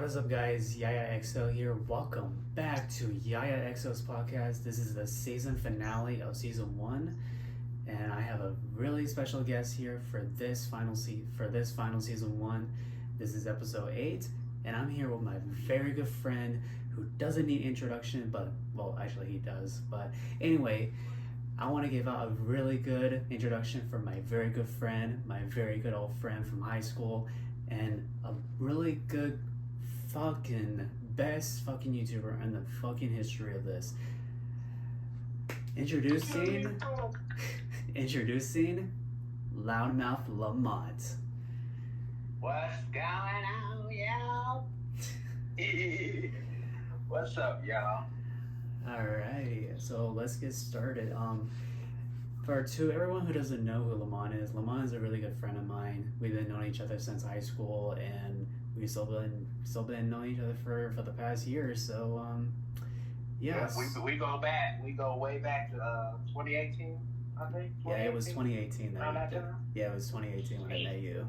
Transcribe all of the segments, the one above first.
What's up, guys? YayaXO here. Welcome back to YayaXOs podcast. This is the season finale of season one, and I have a really special guest here for this final season one. This is episode 8, and I'm here with my very good friend who doesn't need introduction, but well, actually he does. But anyway, I want to give out a really good introduction for my very good friend, my very good old friend from high school, and a really good fucking best fucking YouTuber in the fucking history of this. Introducing Loudmouth Lamont. What's going on, y'all? What's up, y'all? Alrighty, so let's get started. To everyone who doesn't know who Lamont is a really good friend of mine. We've been knowing each other since high school, and we've still been knowing each other for the past year. So Yeah, we go back. We go way back to 2018, I think. Yeah, it was 2018 Around that time? Yeah, it was 2018 when I met you.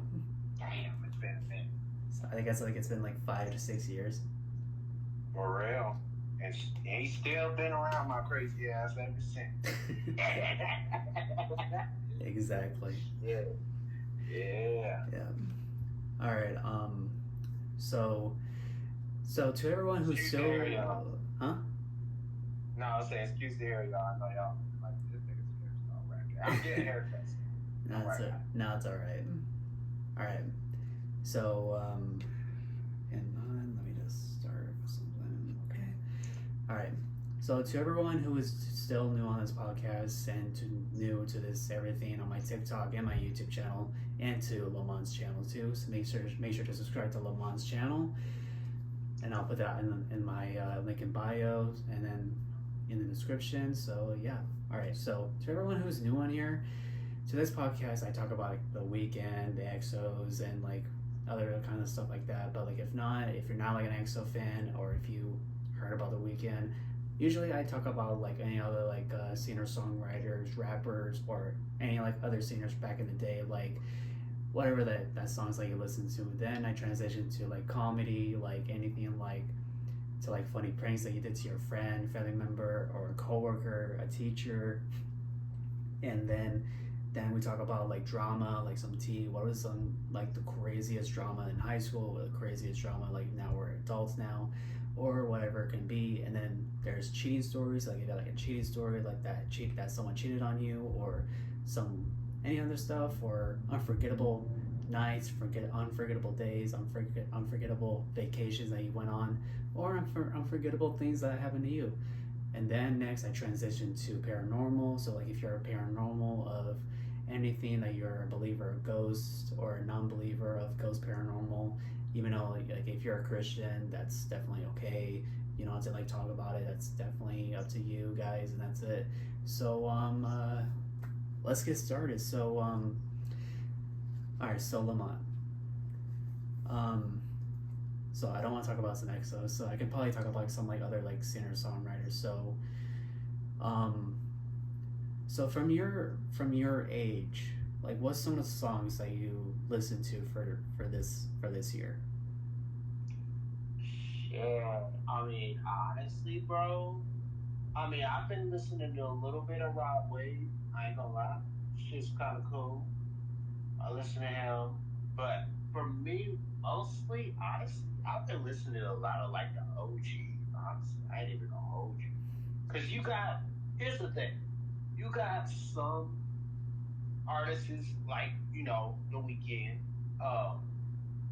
Damn, it's been a minute. So I guess it's been like 5 to 6 years. For real. And he's still been around my crazy ass ever since. Exactly. Yeah. Yeah. All right. So to everyone who's still, huh? No, I was saying, excuse the hair, y'all. I know y'all like this nigga's hair's all right. I'm getting haircuts. No, it's all right. All right. So and let me just start something. Okay. All right. So to everyone who is still new on this podcast and new to this everything on my TikTok and my YouTube channel and to Lamont's channel too, so make sure to subscribe to Lamont's channel, and I'll put that in my link in bio and then in the description. So yeah. All right. So to everyone who's new on here, to this podcast, I talk about like, the weekend, the YayaXOs, and like other kind of stuff like that. But like if you're not like an YayaXO fan, or if you heard about the weekend, usually I talk about like any other like singer-songwriters, rappers, or any like other singers back in the day, like whatever that songs that you listen to. Then I transition to like comedy, like anything like to like funny pranks that you did to your friend, family member, or a coworker, a teacher. And then we talk about like drama, like some tea. What was some like the craziest drama in high school, or the craziest drama like now we're adults now, or whatever it can be. And then there's cheating stories, like you got like a cheating story like that someone cheated on you, or any other stuff, or unforgettable nights, unforgettable days, unforgettable vacations that you went on, or unforgettable things that happened to you. And then next I transitioned to paranormal. So like if you're a paranormal of anything, that you're a believer of ghosts or a non-believer of ghost paranormal, even though like if you're a Christian, that's definitely okay. You don't have to like talk about it. That's definitely up to you guys, and that's it. So let's get started. So all right, so Lamont. So I don't want to talk about some YayaXOs, so I can probably talk about some like other like singer-songwriters. So from your age, like what's some of the songs that you listen to for this year? Yeah, I mean, honestly, bro, I've been listening to a little bit of Rod Wave. I ain't gonna lie, shit's kind of cool. I listen to him, but for me, mostly, honestly, I've been listening to a lot of like the OG. Honestly, I ain't even gonna hold you, cause here's the thing, you got some artists like The Weeknd,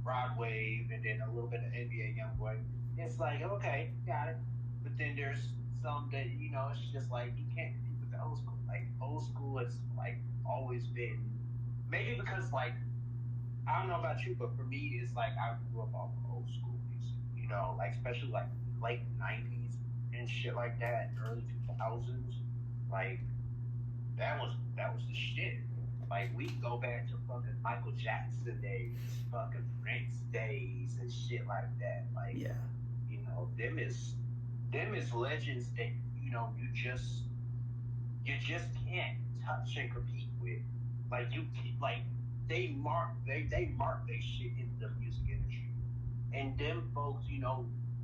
Rod Wave, and then a little bit of NBA YoungBoy. It's like, okay, got it. But then there's some that it's just like you can't compete with the old school. Like old school has like always been, maybe because like I don't know about you, but for me it's like I grew up off of old school music. Like especially like late '90s and shit like that, early 2000s. Like that was the shit. Like we go back to fucking Michael Jackson days, fucking Prince days, and shit like that. Like, Yeah. Them is legends that you just can't touch and compete with. Like they mark they shit in the music industry. And them folks,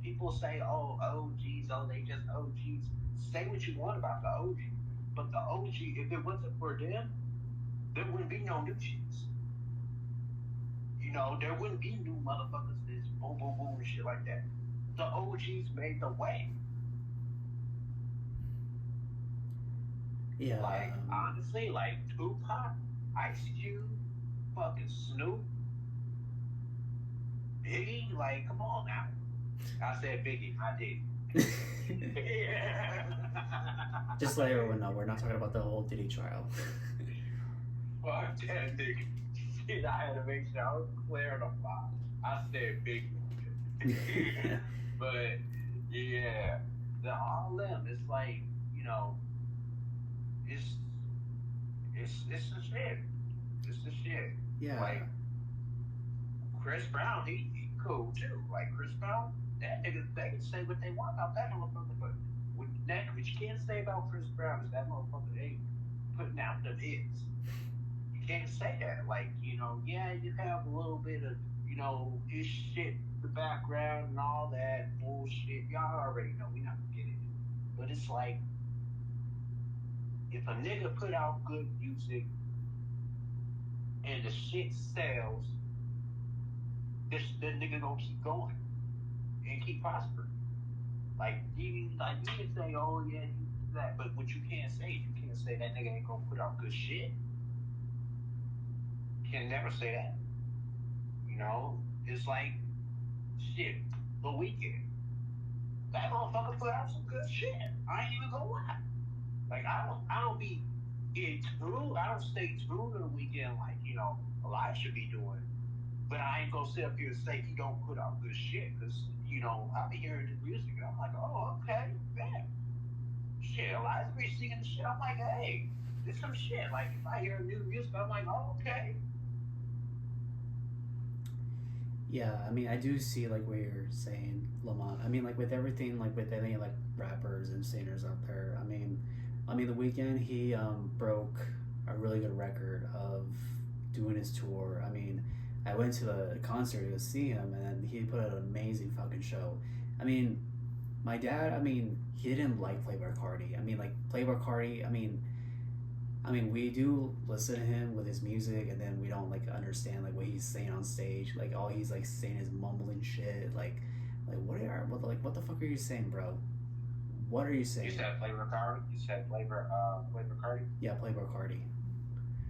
people say, oh, OGs, oh, they just OGs. Say what you want about the OG, but the OG, if it wasn't for them, there wouldn't be no new shits. There wouldn't be new motherfuckers that's boom, boom, boom, and shit like that. The OGs made the way. Yeah. Like, honestly, like Tupac, Ice Cube, fucking Snoop, Biggie, like, come on now. I said Biggie, I did. Yeah. Just let everyone know, we're not talking about the whole Diddy trial. Fuck that nigga. Shit, I had to make sure I was clarifying. I said Biggie. But, yeah. All them, it's like, it's the shit. It's the shit. Yeah. Like Chris Brown, he cool too. Like Chris Brown, that nigga, they can say what they want about that motherfucker, but what you can't say about Chris Brown is that motherfucker ain't putting out them hits. You can't say that. Like, yeah, you have a little bit of, his shit, the background and all that bullshit. Y'all already know, we not gonna get it. But it's like, if a nigga put out good music and the shit sells, the nigga gonna keep going and keep prospering. Like you can say, oh yeah, you do that, but what you can't say that nigga ain't gonna put out good shit. You can never say that. It's like shit. The Weeknd, that motherfucker put out some good shit. I ain't even gonna lie. Like I don't be in tune. I don't stay tuned to the Weeknd like a lot should be doing. But I ain't gonna sit up here and say he don't put out good shit, because I be hearing his music and I'm like, oh okay, man, shit. Eliza be singing the shit. I'm like, hey, this some shit. Like if I hear new music, I'm like, oh okay. Yeah, I mean, I do see like what you're saying, Lamont. I mean, like with everything, like with any like rappers and singers out there. The Weeknd, he broke a really good record of doing his tour. I mean, I went to a concert to see him, and he put out an amazing fucking show. I mean, my dad, he didn't like Playboi Carti. Like Playboi Carti, we do listen to him with his music, and then we don't like understand like what he's saying on stage. Like all he's like saying is mumbling shit. Like what the fuck are you saying, bro? What are you saying? You said Playboi Carti. You said Playboi Carti. Yeah, Playboi Carti.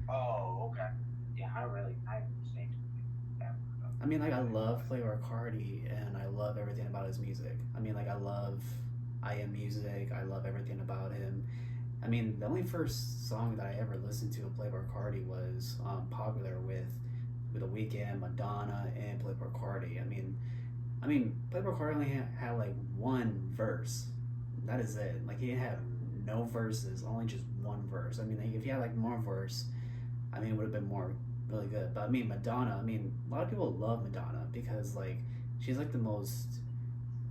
Oh, okay. Yeah, I haven't listened to that. I love Playboi Carti, and I love everything about his music. I love I Am Music. I love everything about him. The only first song that I ever listened to of Playboi Carti was Popular with The Weeknd, Madonna, and Playboi Carti. Playboi Carti only had like one verse. That is it. Like he had no verses, only just one verse. If he had like more verse, it would have been more really good. But Madonna. A lot of people love Madonna because like she's like the most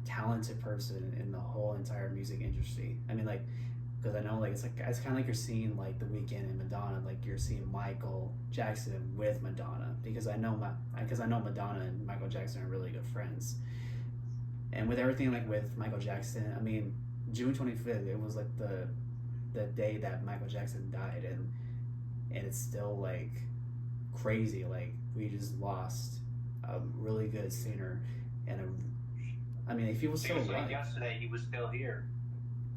talented person in the whole entire music industry. Because I know like it's kind of like you're seeing like The Weeknd and Madonna, like you're seeing Michael Jackson with Madonna, because I know Madonna and Michael Jackson are really good friends. And with everything like with Michael Jackson, June 25th, it was like the day that Michael Jackson died, and it's still like crazy. Like we just lost a really good singer, and if he was still alive. Like yesterday, he was still here.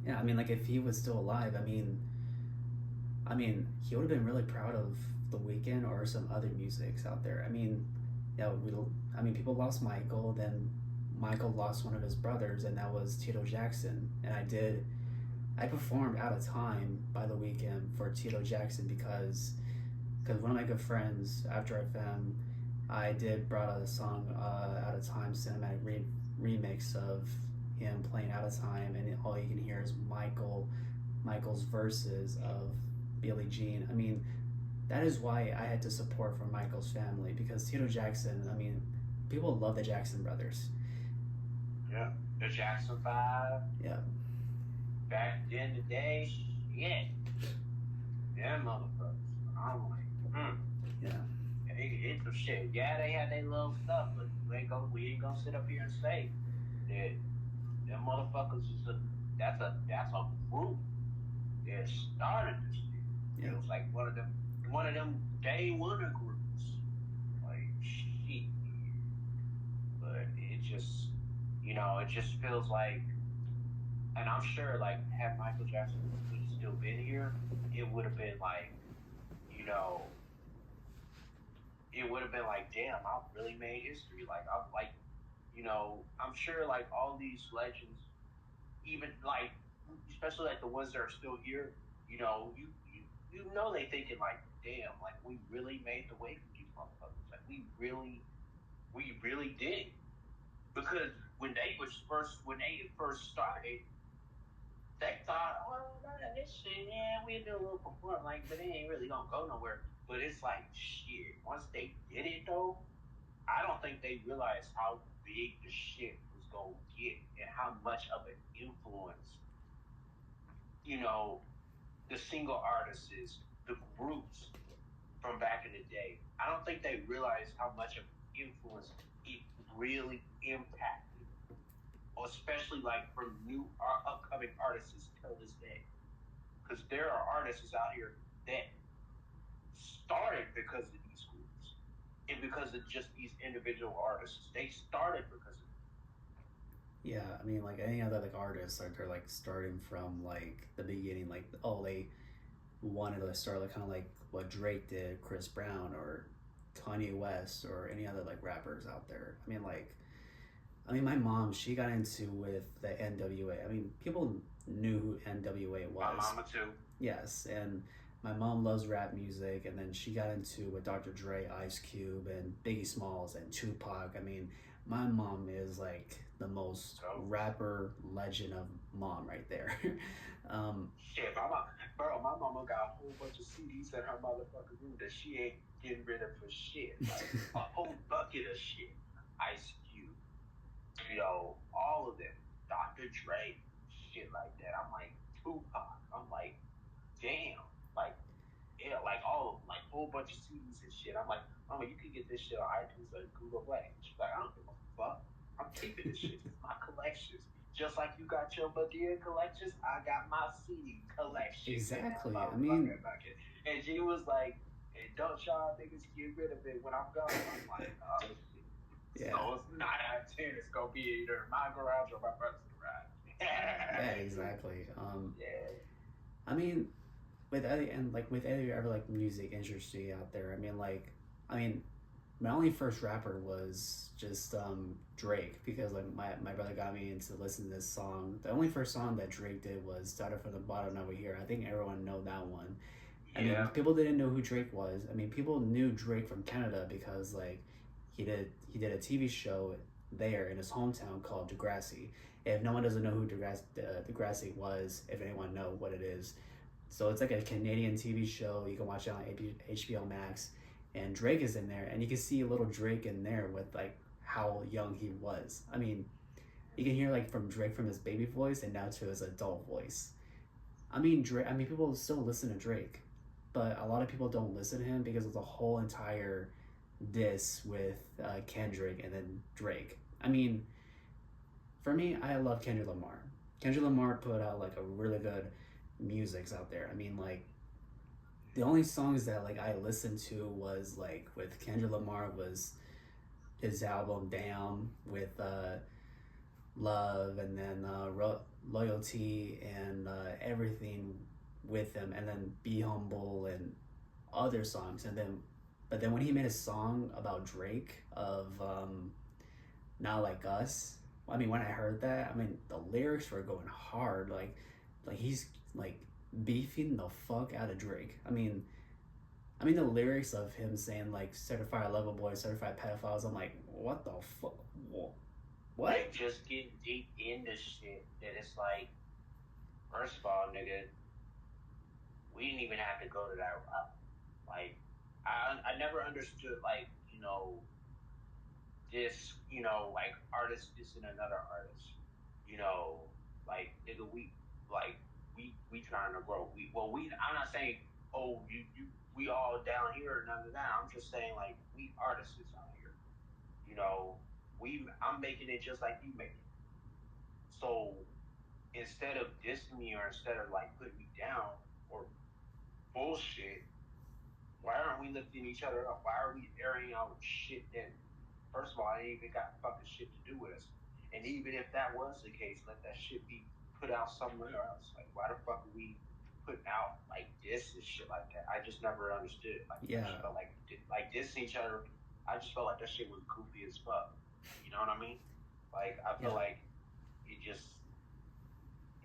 Yeah, like if he was still alive, he would have been really proud of The Weeknd or some other musics out there. People lost Michael, then Michael lost one of his brothers, and that was Tito Jackson. And I performed Out of Time by The Weeknd for Tito Jackson because one of my good friends, After FM, I brought a song, Out of Time cinematic remix of him playing Out of Time, and all you can hear is Michael's verses of Billie Jean. That is why I had to support for Michael's family, because Tito Jackson, people love the Jackson brothers. Yeah, the Jackson 5. Yeah. Back in the day, yeah. Yeah, motherfuckers. I'm like, Yeah. It's some shit. Yeah, they had their little stuff, but We ain't gonna sit up here and say that them motherfuckers is that's a group that started this shit. Yeah. It was like one of them day winner groups. Like shit. But it just feels like, and I'm sure like had Michael Jackson would have still been here, it would have been like, you know, it would have been like, damn, I really made history. Like I'm like, I'm sure like all these legends, even like, especially like the ones that are still here, they thinking like, damn, like we really made the way for these motherfuckers. Like we really did. Because when they first started, they thought, oh, this shit, yeah, we do a little perform, like, but it ain't really gonna go nowhere. But it's like, shit. Once they did it though, I don't think they realized how big the shit was gonna get and how much of an influence, you know, the single artists is, the groups from back in the day. I don't think they realized how much of influence it really impacted, especially like from new upcoming artists till this day. Because there are artists out here that started because of these groups and because of just these individual artists. They started because of Yeah, I mean, like any other like artists, like they're like starting from like the beginning, like oh they wanted to start like kind of like what Drake did, Chris Brown, or Kanye West, or any other like rappers out there. I mean, my mom, she got into with the NWA. I mean, people knew who NWA my was. mama too. Yes, and my mom loves rap music, and then she got into with Dr. Dre, Ice Cube, and Biggie Smalls, and Tupac. I mean, my mom is like the most So rapper legend of mom right there. um, shit, my mama got a whole bunch of CDs in her motherfucking room that she ain't getting rid of for shit. Like a whole bucket of shit. Ice Cube, all of them. Dr. Dre, shit like that. I'm like Tupac. I'm like, damn. Like, yeah, like all of them, like whole bunch of CDs and shit. I'm like, Mama, you can get this shit on iTunes or Google Play. She's like, I don't give a fuck. I'm keeping this shit. It's my collections. Just like you got your Medea collections, I got my CD collections in that exactly. I mean, motherfucker bucket. And she was like, and don't y'all niggas get rid of it when I'm gone. I'm like, oh shit. yeah, So it's 9 out of 10. It's gonna be either my garage or my brother's garage. yeah, exactly. Yeah. I mean, with any and like with any ever like music industry out there, I mean, my only first rapper was just Drake because like my brother got me into listening to this song. The only first song that Drake did was "Started from the Bottom Over Here." I think everyone know that one. I mean, Yeah. people didn't know who Drake was. I mean, people knew Drake from Canada because like he did a TV show there in his hometown called Degrassi. If no one doesn't know who Degrassi was, if anyone know what it is, so it's like a Canadian TV show. You can watch it on HBO Max, and Drake is in there, and you can see a little Drake in there with like how young he was. I mean, you can hear like from Drake from his baby voice and now to his adult voice. I mean, Drake. I mean, people still listen to Drake, but a lot of people don't listen to him because of the whole entire diss with Kendrick and then Drake. I mean, for me, I love Kendrick Lamar. Kendrick Lamar put out like a really good musics out there. I mean, like the only songs that like I listened to was like with Kendrick Lamar was his album Damn with Love, and then Loyalty, and Everything with him, and then Be Humble and other songs. And then but then when he made a song about Drake of Not Like Us, I mean when I heard that, I mean the lyrics were going hard, like he's like beefing the fuck out of Drake. I mean the lyrics of him saying like certified lover boy, certified pedophiles. I'm like, what the fuck? What? Like just getting deep into shit that it's like, first of all, nigga, we didn't even have to go to that route. Like, I never understood like, like artist dissing another artist. You know, like nigga, we trying to grow. I'm not saying, oh, we all down here or none of that. I'm just saying like we artists out here. You know, I'm making it just like you make it. So instead of dissing me or instead of like putting me down or bullshit, why aren't we lifting each other up? Why are we airing out shit that, first of all, I ain't even got fucking shit to do with us? And even if that was the case, let that shit be put out somewhere else. Like, why the fuck are we putting out like this and shit like that? I just never understood. Like, I just Yeah, felt like dissing each other. I just felt like that shit was goofy as fuck. You know what I mean? Like, I feel yeah, like it just,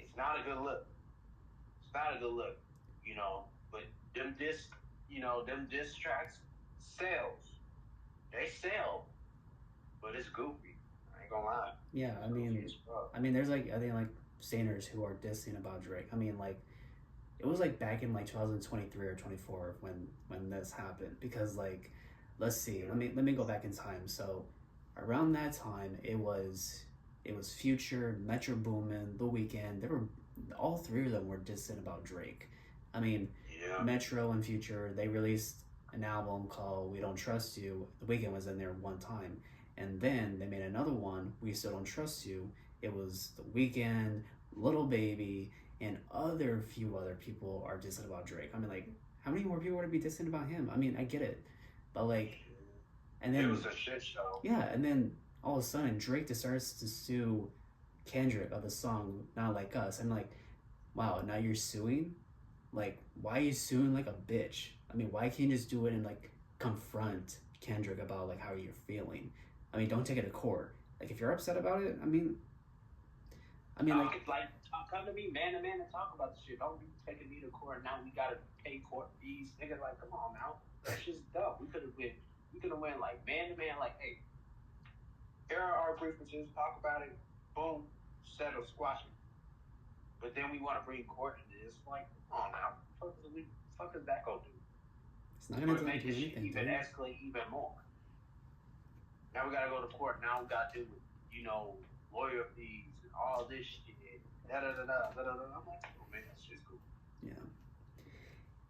it's not a good look. It's not a good look, you know. But them diss tracks sells. They sell, but it's goofy. I ain't gonna lie. yeah. It's goofy as fuck. I mean, there's like I think like singers who are dissing about Drake. I mean, like it was like back in like 2023 or 24 when this happened because like let's see, Yeah. let me go back in time. So around that time, it was Future, Metro Boomin, The Weeknd. They were all three of them were dissing about Drake. I mean, Yeah. Metro and Future, they released an album called We Don't Trust You. The Weeknd was in there one time. And then they made another one, We Still Don't Trust You. It was The Weeknd, Little Baby, and other few other people are dissing about Drake. I mean, like, how many more people would be dissing about him? I mean, I get it, but like, and It then was a shit show. yeah, and then all of a sudden Drake just starts to sue Kendrick of the song "Not Like Us." I'm like, wow, now you're suing? Like, why are you suing like a bitch? I mean, why can't you just do it and like confront Kendrick about like how you're feeling? I mean, don't take it to court. Like, if you're upset about it, I mean, like, Come to me man to man and talk about the shit. Don't be taking me to court. Now we gotta pay court fees. Nigga, like, come on now. That shit's dumb. We could have went like man to man, like, hey, here are our grievances, talk about it, boom, settle, squash it. But then we want to bring court into this. Like, come on now. What the fuck is that gonna do? it's not It's gonna gonna do make this shit anything, even dude. escalate even more. Now we gotta go to court. Now we gotta deal with, lawyer fees and all this shit. Da da da da da da. I'm like, oh man, that's just cool. Yeah.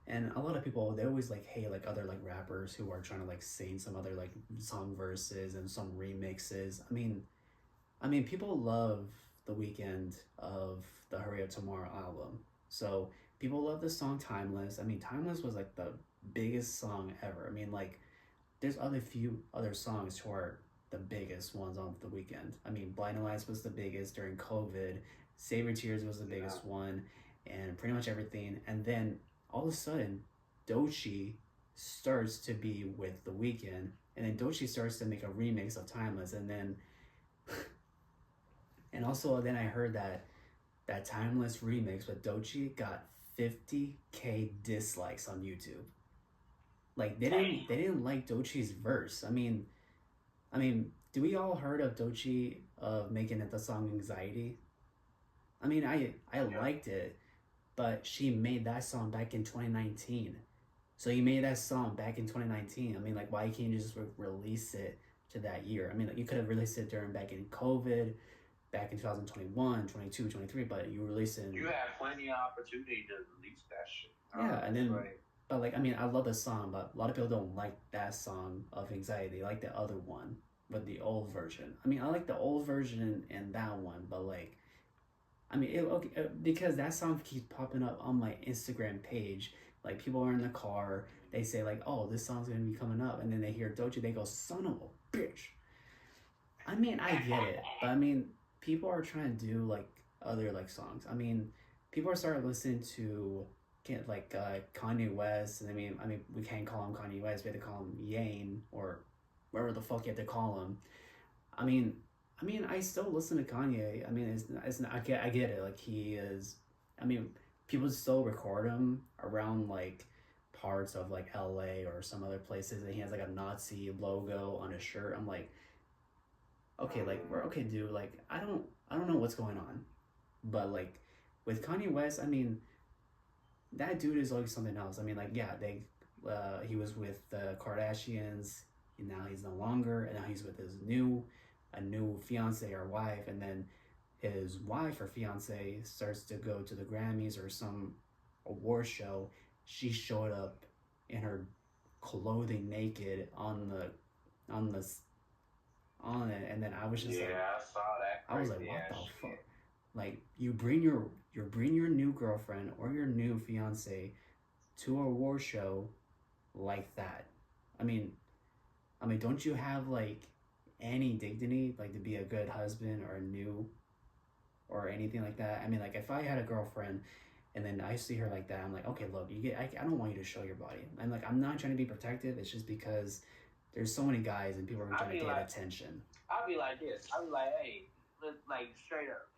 And a lot of people they always like hate like other like rappers who are trying to like sing some other like song verses and some remixes. I mean people love the weekend of the Hurry Up Tomorrow album. So people love the song Timeless. I mean Timeless was like the biggest song ever. I mean like there's other few other songs who are the biggest ones on the weekend. I mean Blinding Lights was the biggest during COVID. Save Your Tears was the Yeah. biggest one and pretty much everything. And then all of a sudden, Doechii starts to be with The Weeknd, and then Doechii starts to make a remix of Timeless, and then, and also then I heard that that Timeless remix with Doechii got 50K dislikes on YouTube. Like they didn't like Doechii's verse. I mean, do we all heard of Doechii of making it the song Anxiety? I mean, I Yeah. liked it, but she made that song back in 2019. So you made that song back in 2019. I mean, like, why can't you just release it to that year? I mean, like, you could have released it during back in COVID, back in 2021, 22, 23, but you released it You had plenty of opportunity to release that shit. yeah, and It's then, like, but like, I mean, I love the song, but a lot of people don't like that song of Anxiety. They like the other one with the old version. I mean, I like the old version and that one, but like, I mean, okay, because that song keeps popping up on my Instagram page. Like people are in the car, they say like, "Oh, this song's gonna be coming up," and then they hear Doja, they go, "Son of a bitch." I mean, I get it, but I mean, people are trying to do like other like songs. I mean, people are starting listening to like Kanye West, and we can't call him Kanye West. We have to call him Yane or whatever the fuck you have to call him. I mean, I still listen to Kanye. I mean, it's not, I get it. Like he is. I mean, people still record him around like parts of like L.A. or some other places, and he has like a Nazi logo on his shirt. I'm like, okay, like we're okay, dude. Like I don't know what's going on, but like with Kanye West, I mean, that dude is like something else. I mean, like yeah, he was with the Kardashians. And now he's no longer, and now he's with his a new fiance or wife, and then his wife or fiance starts to go to the Grammys or some award show. She showed up in her clothing naked on the on it, and then I was just like, Yeah, I saw that I was like, crazy what ass the fuck? shit. Like you bring your new girlfriend or your new fiance to a war show like that. I mean, don't you have like any dignity, like to be a good husband or a new or anything like that? I mean, like if I had a girlfriend and then I see her like that, I'm like, okay, look, I don't want you to show your body. I'm like, I'm not trying to be protective. It's just because there's so many guys and people are trying to get attention. I'll be like this. I'll be like, hey, like straight up.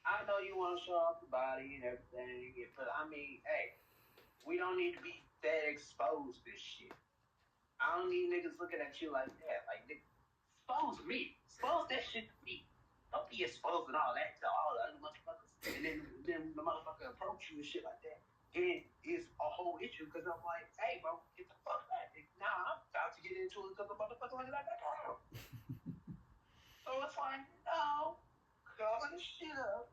I know you want to show off the body and everything, but I mean, hey, we don't need to be that exposed to shit. I don't need niggas looking at you like that. Like, nigga, expose me. Expose that shit to me. Don't be exposing all that to all the other motherfuckers. And then the motherfucker approach you and shit like that. Then it's a whole issue because I'm like, hey, bro, get the fuck back. Now I'm about to get into it because the motherfucker like that girl. So it's like, no, cover the shit up.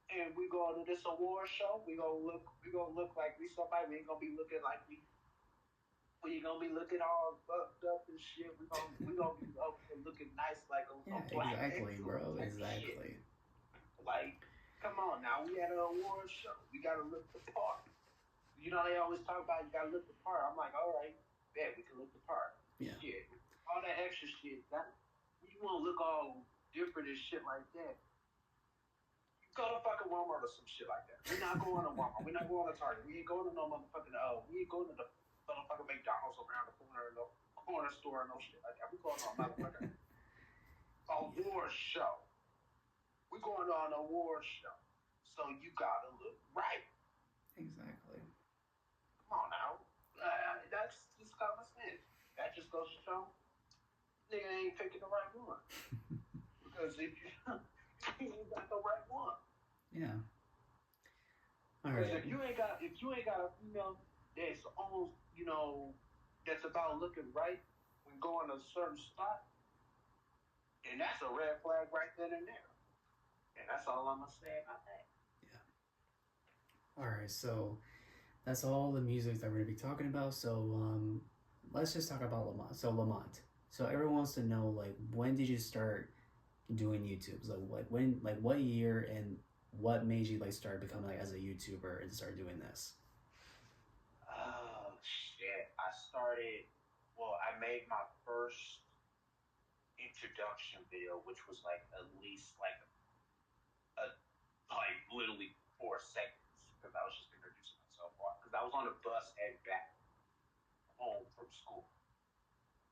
And we go to this award show. We gonna look like we somebody. We ain't gonna be looking like we gonna be looking all fucked up and shit. We gonna be over here looking nice like a black Exactly, excellence bro. type of shit. Exactly. Like, come on now, we at an award show. We gotta look the part. You know they always talk about you gotta look the part. I'm like, all right, bet we can look the part. Yeah. Shit, all that extra shit. That you wanna look all different and shit like that. Go to fucking Walmart or some shit like that. We're not going to Walmart. We're not going to Target. We ain't going to no motherfucking we ain't going to the motherfucking McDonald's around the corner, no corner store, no shit like that. We going to a motherfucking award show. We going to an award show. So you gotta look right. Exactly. Come on now. That's just common sense. That just goes to show nigga ain't picking the right one. Because if you ain't got the right one. Yeah. Because if you ain't got a female that's almost that's about looking right when going to a certain spot, then that's a red flag right then and there. And that's all I'm gonna say about that. Yeah. All right, so that's all the music that we're gonna be talking about. So let's just talk about Lamont. So Lamont. So everyone wants to know like when did you start doing YouTubes? Like what year and what made you like start becoming like as a YouTuber and start doing this? Oh shit! I made my first introduction video, which was like at least like like literally 4 seconds because I was just introducing myself because I was on the bus heading back home from school.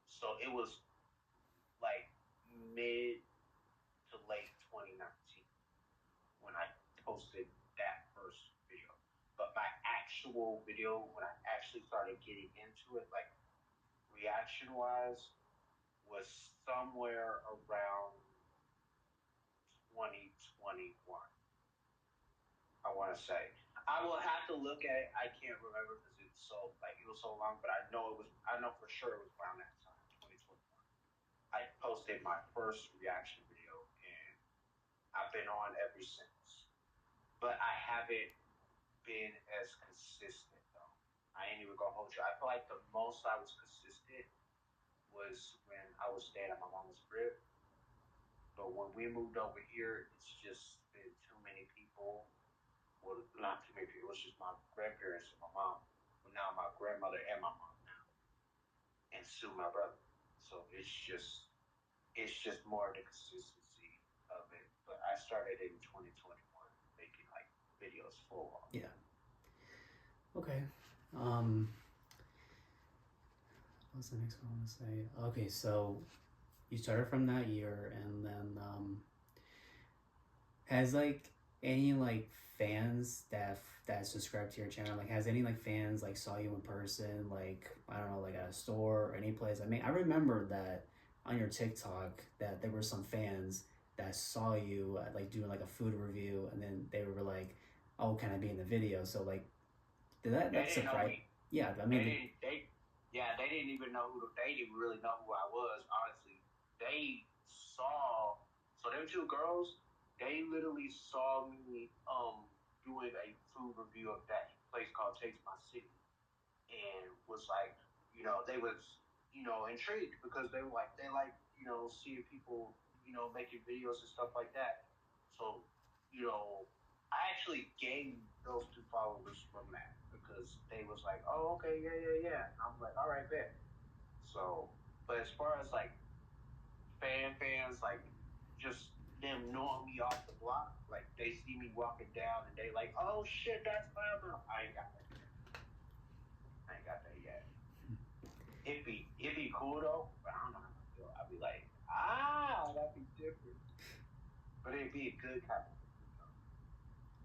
So it was like mid to late 2019 when I posted that first video. But my actual video, when I actually started getting into it, like reaction wise, was somewhere around 2021. I want to say. I will have to look at it. I can't remember because it was so long, but I know for sure it was around that time, 2021. I posted my first reaction video, and I've been on ever since. But I haven't been as consistent though. I ain't even gonna hold you. I feel like the most I was consistent was when I was staying at my mom's crib. But when we moved over here, it's just been too many people. Well, not too many people. It was just my grandparents and my mom. But now my grandmother and my mom now, and Sue, my brother. So it's just more of the consistency of it. But I started in 2021 making like videos full on. Yeah. Okay. What's the next one I want to say? Okay, so you started from that year, and then has like any like fans that subscribe to your channel, like has any like fans like saw you in person, like I don't know, like at a store or any place? I mean, I remember that on your TikTok that there were some fans that saw you like doing like a food review, and then they were like, "Oh, can I be in the video?" So like, did that surprise? Yeah, I mean, they didn't even know they didn't really know who I was. Honestly, they saw. So them two girls, they literally saw me doing a food review of that place called Taste My City, and was like, they was intrigued because they like seeing people making videos and stuff like that. So you know, I actually gained those two followers from that because they was like, oh okay, yeah, yeah, yeah. And I'm like, all right, bet. So, but as far as like fans, like just them knowing me off the block, like they see me walking down and they like, oh shit, that's Mama. I ain't got that yet. I ain't got that yet. It'd be cool though, but I don't know how I feel. I'd be like, that'd be different. But it'd be a good kind of different.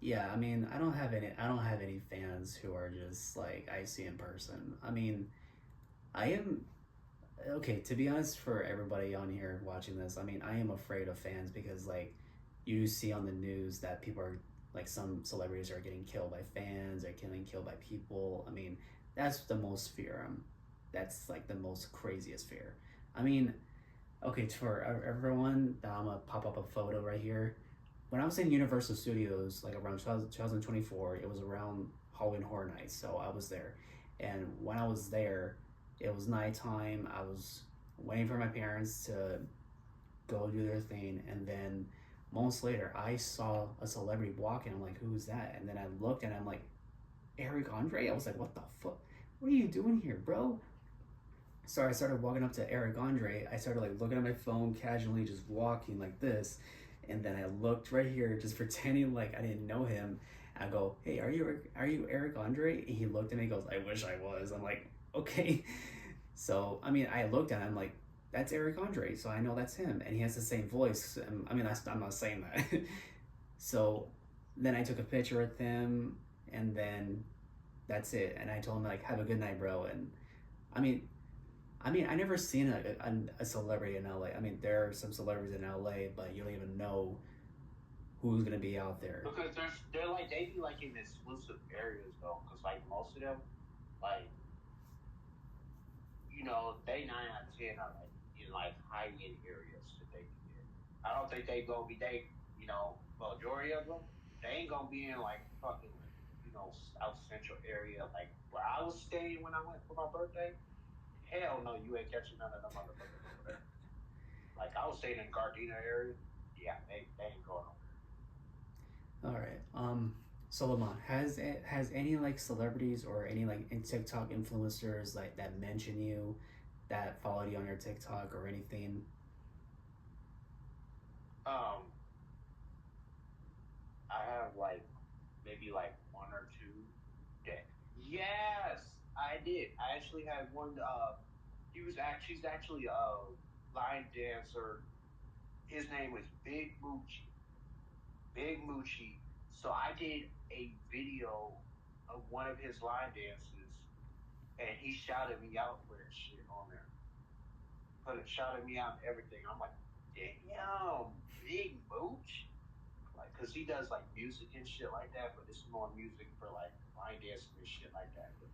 Yeah, I mean, I don't have any fans who are just like I see in person. I mean, I am okay, to be honest, for everybody on here watching this, I mean, I am afraid of fans because, like, you see on the news that people are, like, some celebrities are getting killed by fans, or getting killed by people. I mean, that's the most fear. That's, like, the most craziest fear. I mean, okay, for everyone, I'm gonna pop up a photo right here. When I was in Universal Studios, like, around 2024, it was around Halloween Horror Nights, so I was there. And when I was there, it was nighttime. I was waiting for my parents to go do their thing, and then months later, I saw a celebrity walking. I'm like, "Who's that?" And then I looked, and I'm like, "Eric Andre." I was like, "What the fuck? What are you doing here, bro?" So I started walking up to Eric Andre. I started like looking at my phone casually, just walking like this, and then I looked right here, just pretending like I didn't know him. I go, "Hey, are you Eric Andre?" And he looked at me, and goes, "I wish I was." I'm like, "Okay." So I mean, I looked at him like, "That's Eric Andre," so I know that's him, and he has the same voice. I mean, I'm not saying that. So then I took a picture with him, and then that's it. And I told him like, "Have a good night, bro." And I mean, I never seen a celebrity in LA. I mean, there are some celebrities in LA, but you don't even know who's gonna be out there. Because they be like in exclusive areas though, because like most of them, like they 9 out of 10 are like in like high end areas that they be in. I don't think they gonna be majority of them, they ain't gonna be in like fucking like South Central area like where I was staying when I went for my birthday. Hell no, you ain't catching none of them motherfuckers over there. Like I was staying in Gardena area. Yeah, they ain't going over there. All right. So Lamont, has any like celebrities or any like in TikTok influencers like that mention you, that followed you on your TikTok or anything? Um, I have like maybe like one or two. That yes, I did. I actually had one. She's actually a line dancer. His name was Big Moochie. Big Moochie. So I did a video of one of his line dances, and he shouted me out for that shit on there. Shouted me out and everything. I'm like, damn, Big Mooch. Like, cause he does like music and shit like that, but this is more music for like line dancing and shit like that. But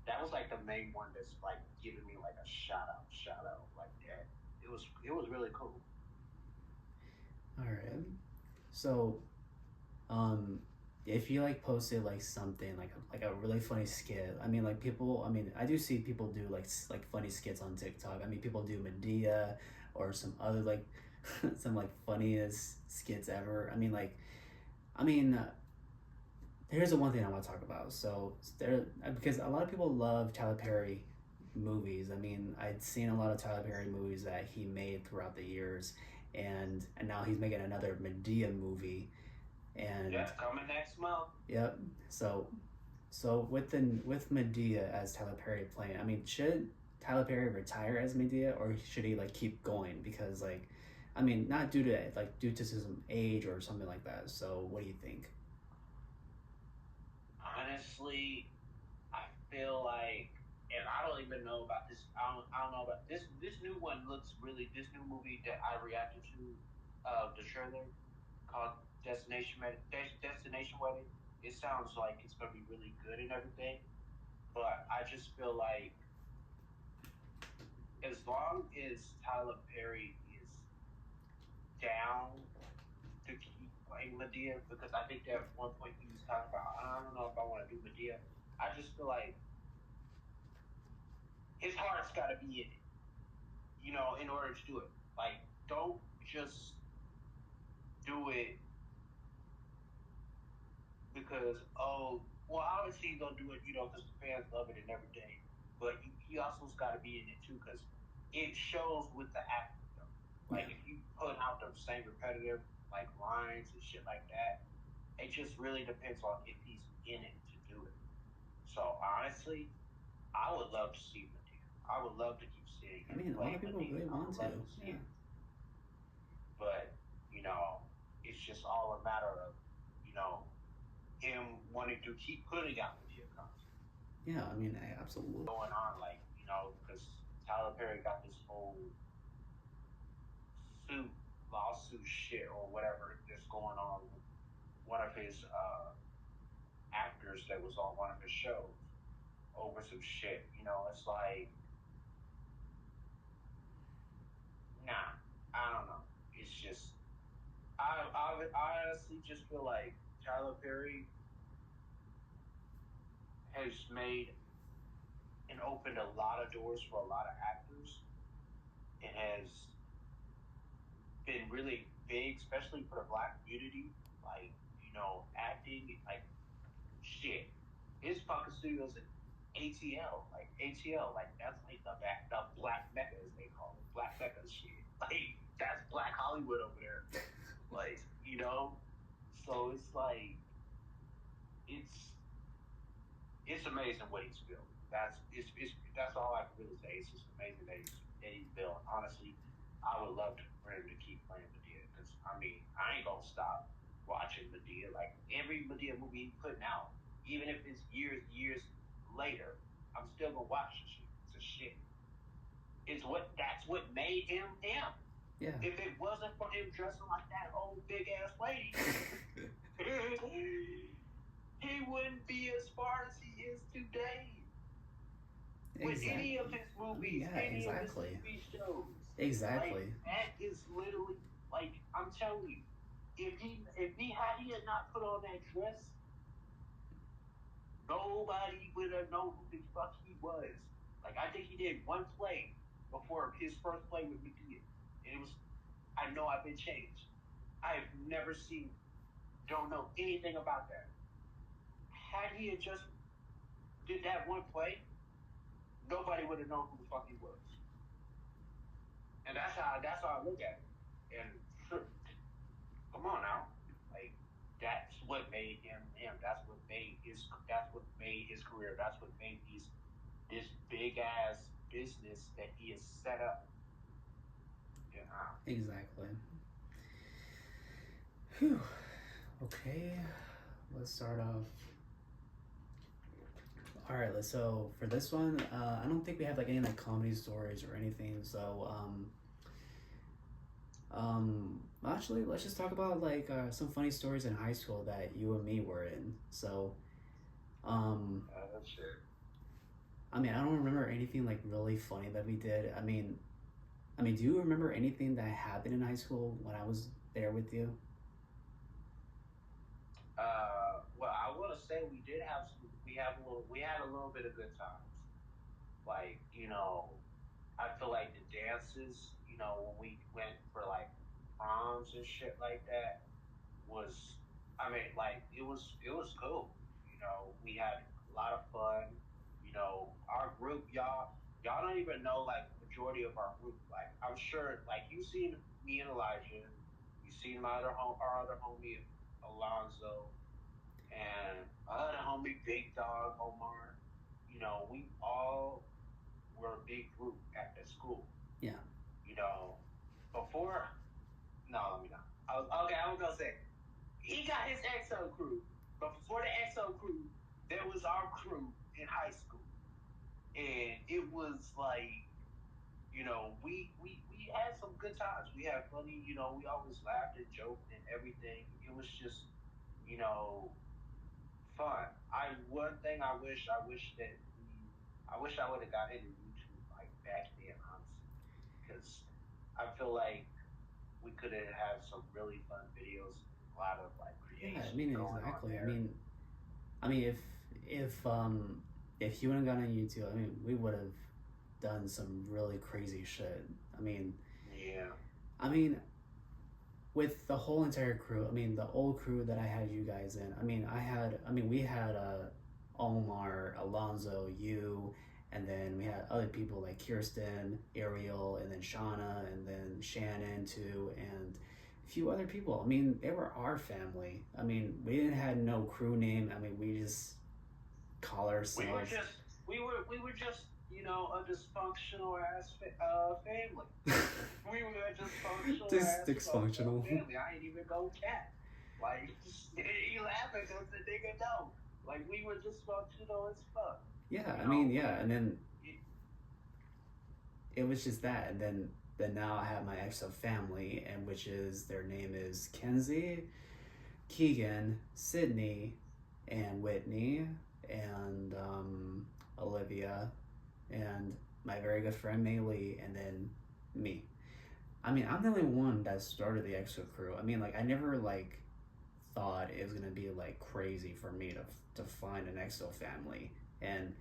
that was like the main one that's like giving me like a shout out like that. It was really cool. All right. So, um, if you like posted like something like a really funny skit, I mean like people, I mean I do see people do like funny skits on TikTok. I mean people do Medea or some other like some like funniest skits ever. I mean like I mean here's the one thing I want to talk about. So there, because a lot of people love Tyler Perry movies. I mean, I'd seen a lot of Tyler Perry movies that he made throughout the years, and now he's making another Medea movie. And That's coming next month. yep. So with Medea as Tyler Perry playing, I mean, should Tyler Perry retire as Medea, or should he like keep going? Because like, I mean, not due to some age or something like that. So what do you think? Honestly, I feel like, and I don't even know about this. I don't know about this. This new one looks really. This new movie that I reacted to, the trailer called Destination Wedding. It sounds like it's gonna be really good and everything. But I just feel like as long as Tyler Perry is down to keep playing Medea, because I think that one point he was talking about, I don't know if I want to do Medea. I just feel like his heart's got to be in it. in order to do it. Like, don't just do it because, oh, well, obviously he's gonna do it, because the fans love it and everything. But he also's got to be in it too, because it shows with the acting though. Like, Yeah. if you put out the same repetitive like lines and shit like that, it just really depends on if he's in it to do it. So honestly, I would love to see Medea. I would love to keep seeing I him mean, a lot play of people Medea. really I want would to. love to see Yeah. it, but it's just all a matter of you know him wanting to keep putting out Medea content Yeah. I mean, absolutely. going on, like because Tyler Perry got this whole suit lawsuit shit or whatever that's going on with one of his actors that was on one of his shows over some shit. It's like, nah, I don't know. It's just I honestly just feel like Tyler Perry has made and opened a lot of doors for a lot of actors and has been really big, especially for the black community. Like, acting, like, shit. His fucking studios in ATL, like that's like the black mecca as they call it, black mecca shit. Like that's black Hollywood over there. Like, so it's like it's it's amazing what he's built. That's all I can really say. It's just amazing that he's built. Honestly, I would love for him to keep playing Medea because I mean I ain't gonna stop watching Medea. Like every Medea movie he's putting out, even if it's years later, I'm still gonna watch the shit. It's a shit. That's what made him him. Yeah. If it wasn't for him dressing like that old big ass lady, he wouldn't be as far as he is today. With any of Exactly. his I mean, movies, yeah, any of his exactly. TV shows. Like Exactly. that is literally like I'm telling you, if he had not put on that dress, nobody would have known who the fuck he was. Like I think he did one play before his first play with Medea. And it was I know I've been changed. I've never seen don't know anything about that. Had he had just did that one play, nobody would have known who the fuck he was. And that's how I look at it. And come on now, like that's what made him him. That's what made his career. That's what made this big ass business that he has set up. Exactly. Whew. Okay. Let's start off. All right. So for this one, I don't think we have like any like comedy stories or anything. So actually, let's just talk about like some funny stories in high school that you and me were in. So, Sure. I mean, I don't remember anything like really funny that we did. I mean, do you remember anything that happened in high school when I was there with you? Well, I want to say we did have some. We had a little bit of good times. Like I feel like the dances, when we went for like proms and shit like that, was I mean, like it was cool. We had a lot of fun. Our group, y'all don't even know like the majority of our group. Like I'm sure like you've seen me and Elijah, you've seen our other homie Alonzo, and my other homie Big Dog Omar. We all were a big group at the school. Yeah. You know, before no, let me not. Okay, I was gonna say he got his EXO crew, but before the EXO crew, there was our crew in high school, and it was like we had some good times. We had funny. We always laughed and joked and everything. It was just you know fun. One thing I wish I would have got into YouTube like back then, honestly, because I feel like we could have had some really fun videos and a lot of like Yeah. I creation mean, going on exactly. I there. mean, if you wouldn't gone on YouTube, I mean, we would have done some really crazy shit. I mean, Yeah. I mean, with the whole entire crew, I mean, the old crew that I had you guys in, we had Omar, Alonzo, you, and then we had other people like Kirsten, Ariel, and then Shauna, and then Shannon too, and a few other people. I mean, they were our family. I mean, we didn't have no crew name. I mean, we just call We were ourselves. just we were just a dysfunctional ass family. We were a dysfunctional Just ass fucked up dysfunctional. family. I ain't even go cat. Like you laughing because the nigga know. Like we were dysfunctional as fuck. Yeah, You I mean, know, yeah, and and then it, it was just that, and then now I have my EXO family, and which is their name is Kenzie, Keegan, Sydney, and Whitney, and Olivia, and my very good friend Mei Lee, and then me. I mean, I'm the only one that started the EXO crew. I mean, like I never like thought it was gonna be like crazy for me to find an EXO family, and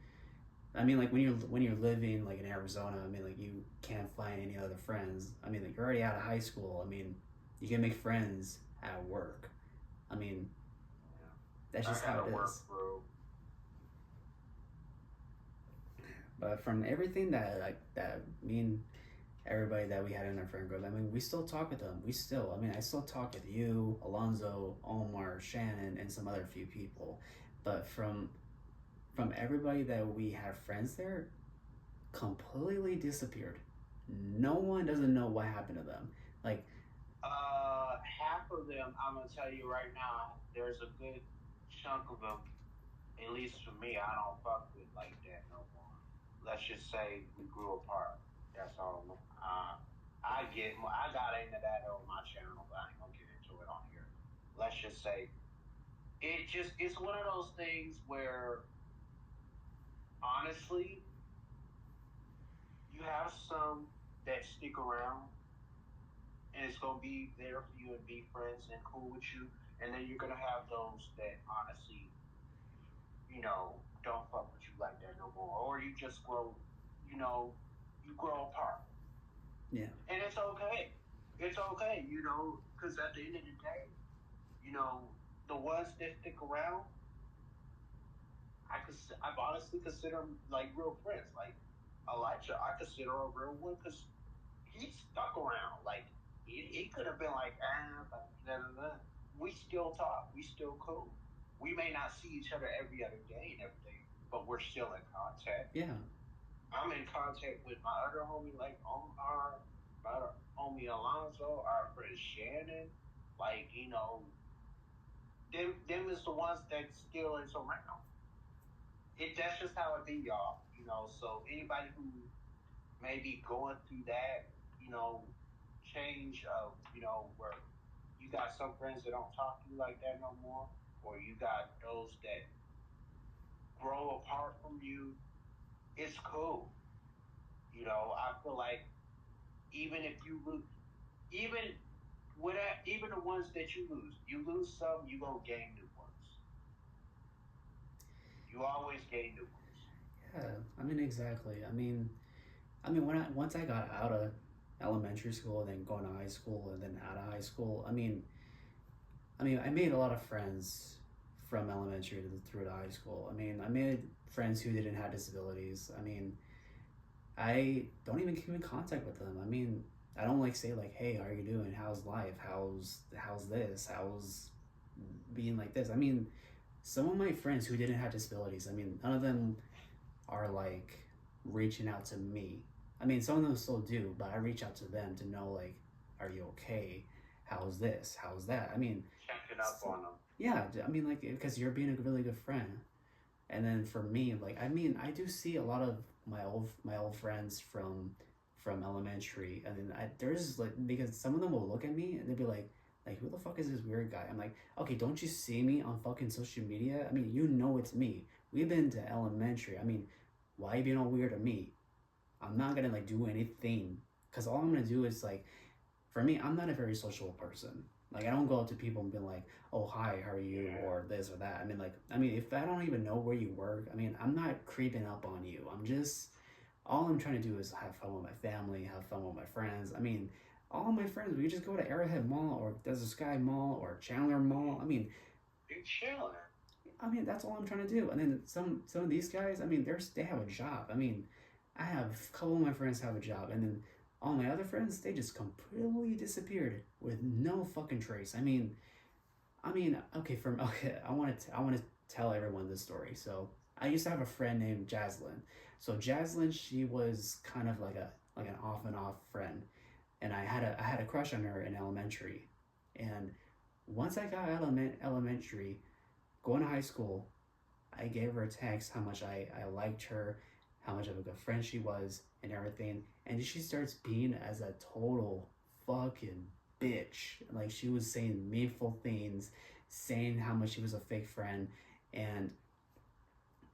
I mean, like when you're living like in Arizona, I mean, like you can't find any other friends. I mean, like you're already out of high school. I mean, you can make friends at work. I mean, that's I just how gotta it work is. through. But from everything that like that me and everybody that we had in our friend group, I mean, we still talk with them. I mean, I still talk with you, Alonzo, Omar, Shannon, and some other few people. But from everybody that we have friends there, completely disappeared. No one doesn't know what happened to them. Like, Half of them, I'm gonna tell you right now. There's a good chunk of them. At least for me, I don't fuck with like that no more. Let's just say we grew apart. That's all. I got into that on my channel, but I ain't gonna get into it on here. Let's just say it's one of those things where honestly, you have some that stick around and it's gonna be there for you and be friends and cool with you, and then you're gonna have those that honestly, don't fuck with you like that no more, or you just grow, you know, you grow apart, yeah, and it's okay. It's okay, because at the end of the day, you know, the ones that stick around, I've honestly consider them like real friends. Like Elijah, I consider a real one because he stuck around. Like he could have been like, but nah, nah, nah. We still talk. We still cool. We may not see each other every other day and everything, but we're still in contact. yeah, I'm in contact with my other homie, like my other homie Alonzo, our friend Shannon. Like them is the ones that still is around. That's just how it be, y'all. So anybody who may be going through that, change of, where you got some friends that don't talk to you like that no more, or you got those that grow apart from you, it's cool. I feel like even if you lose, even even the ones that you lose some, you gonna gain new ones. You always gain new ones. yeah. I mean, exactly. I mean, when I once I got out of elementary school, then going to high school, and then out of high school, I mean, I made a lot of friends from elementary through to high school. I mean, I made friends who didn't have disabilities. I mean, I don't even keep in contact with them. I mean, I don't like say like, "Hey, how are you doing? How's life? How's this? How's being like this?" I mean, some of my friends who didn't have disabilities. I mean, none of them are like reaching out to me. I mean, some of them still do, but I reach out to them to know like, "Are you okay? How's this? How's that?" I mean, Checking up on them. yeah. I mean, like because you're being a really good friend. And then for me, like I mean, I do see a lot of my old friends from elementary, and then there's like because some of them will look at me and they'll be like who the fuck is this weird guy? I'm like, okay, don't you see me on fucking social media? I mean, you know it's me. We've been to elementary. I mean, why are you being all weird at me? I'm not gonna like do anything because all I'm gonna do is like for me, I'm not a very social person. Like I don't go up to people and be like, "Oh, hi, how are you?" Yeah. or this or that. I mean, if I don't even know where you work, I mean, I'm not creeping up on you. I'm just all I'm trying to do is have fun with my family, have fun with my friends. I mean, all my friends, we just go to Arrowhead Mall or Desert Sky Mall or Chandler Mall. You chilling. I mean that's all I'm trying to do. And then some of these guys, I mean, they have a job. I mean, I have a couple of my friends have a job, and then all my other friends they just completely disappeared with no fucking trace. Okay, I want to tell everyone this story. So I used to have a friend named Jaslyn. So Jaslyn, she was kind of like an off and off friend, and I had a crush on her in elementary, and once I got elementary, going to high school, I gave her a text how much I liked her, how much of a good friend she was, and everything. And she starts being as a total fucking bitch. Like she was saying meanful things, saying how much she was a fake friend. And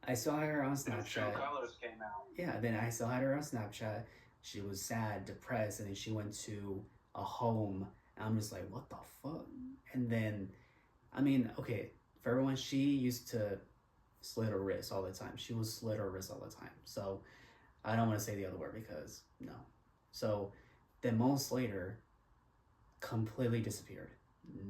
I saw her on The true Snapchat. colors came out. Yeah, then I saw her on Snapchat. She was sad, depressed, and then she went to a home. And I'm just like, what the fuck? And then, okay, for everyone, she used to slit her wrist all the time. She was slit her wrist all the time. So I don't want to say the other word because no. So then months later, completely disappeared.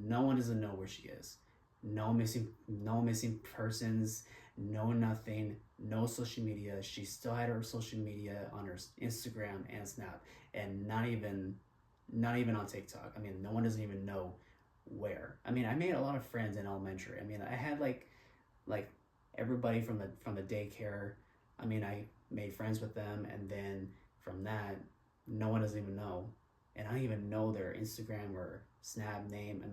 No one doesn't know where she is. No missing persons, no nothing, no social media. She still had her social media on her Instagram and Snap, and not even on TikTok. I mean, no one doesn't even know where. I mean, I made a lot of friends in elementary. I mean, I had like everybody from the daycare. I mean, I made friends with them, and then from that, no one doesn't even know, and I don't even know their Instagram or Snap name.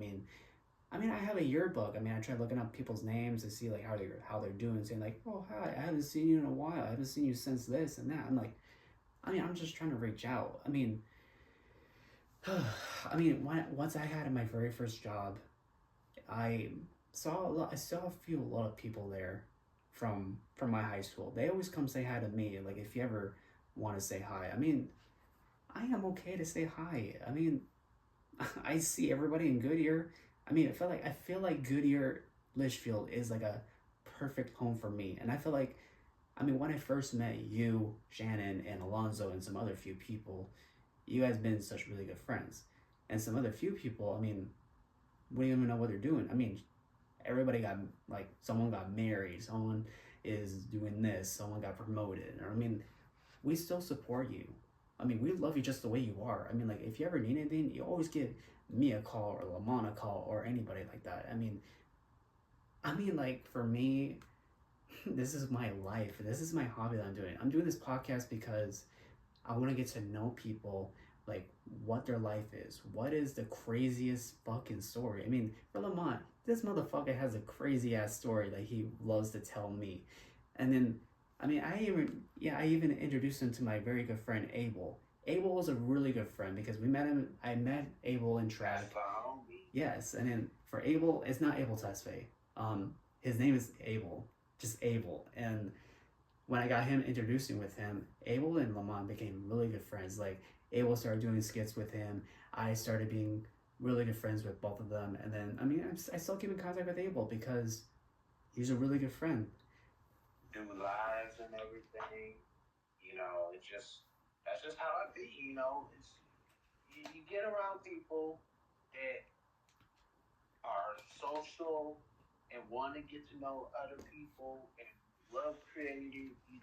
I have a yearbook. I mean, I tried looking up people's names to see like how they're doing, saying like, "Oh hi, I haven't seen you in a while. I haven't seen you since this and that." I'm like, I'm just trying to reach out. Once I had my very first job, I I saw a lot of people there from my high school. They always come say hi to me. Like if you ever want to say hi, I am okay to say hi. I see everybody in Goodyear. I feel like Goodyear Litchfield is like a perfect home for me. And I feel like when I first met you, Shannon, and Alonzo, and some other few people, you guys been such really good friends. And some other few people, we don't even know what they're doing. Everybody got like someone got married, someone is doing this, someone got promoted. We still support you. We love you just the way you are. Like if you ever need anything, you always give me a call or Lamont a call or anybody like that. Like for me, this is my life. This is my hobby that I'm doing. I'm doing this podcast because I want to get to know people, like what their life is. What is the craziest fucking story? For Lamont, this motherfucker has a crazy ass story that he loves to tell me. And then, I even introduced him to my very good friend Abel. Abel was a really good friend because I met Abel in track. Yes, and then for Abel, it's not Abel Tesfaye. His name is Abel, just Abel. And when I got him introducing with him, Abel and Lamont became really good friends. Like Abel started doing skits with him. I started being really good friends with both of them. And then I still keep in contact with Abel because he's a really good friend. Do lives and everything. That's just how I be. You get around people that are social and want to get to know other people and love creating. It's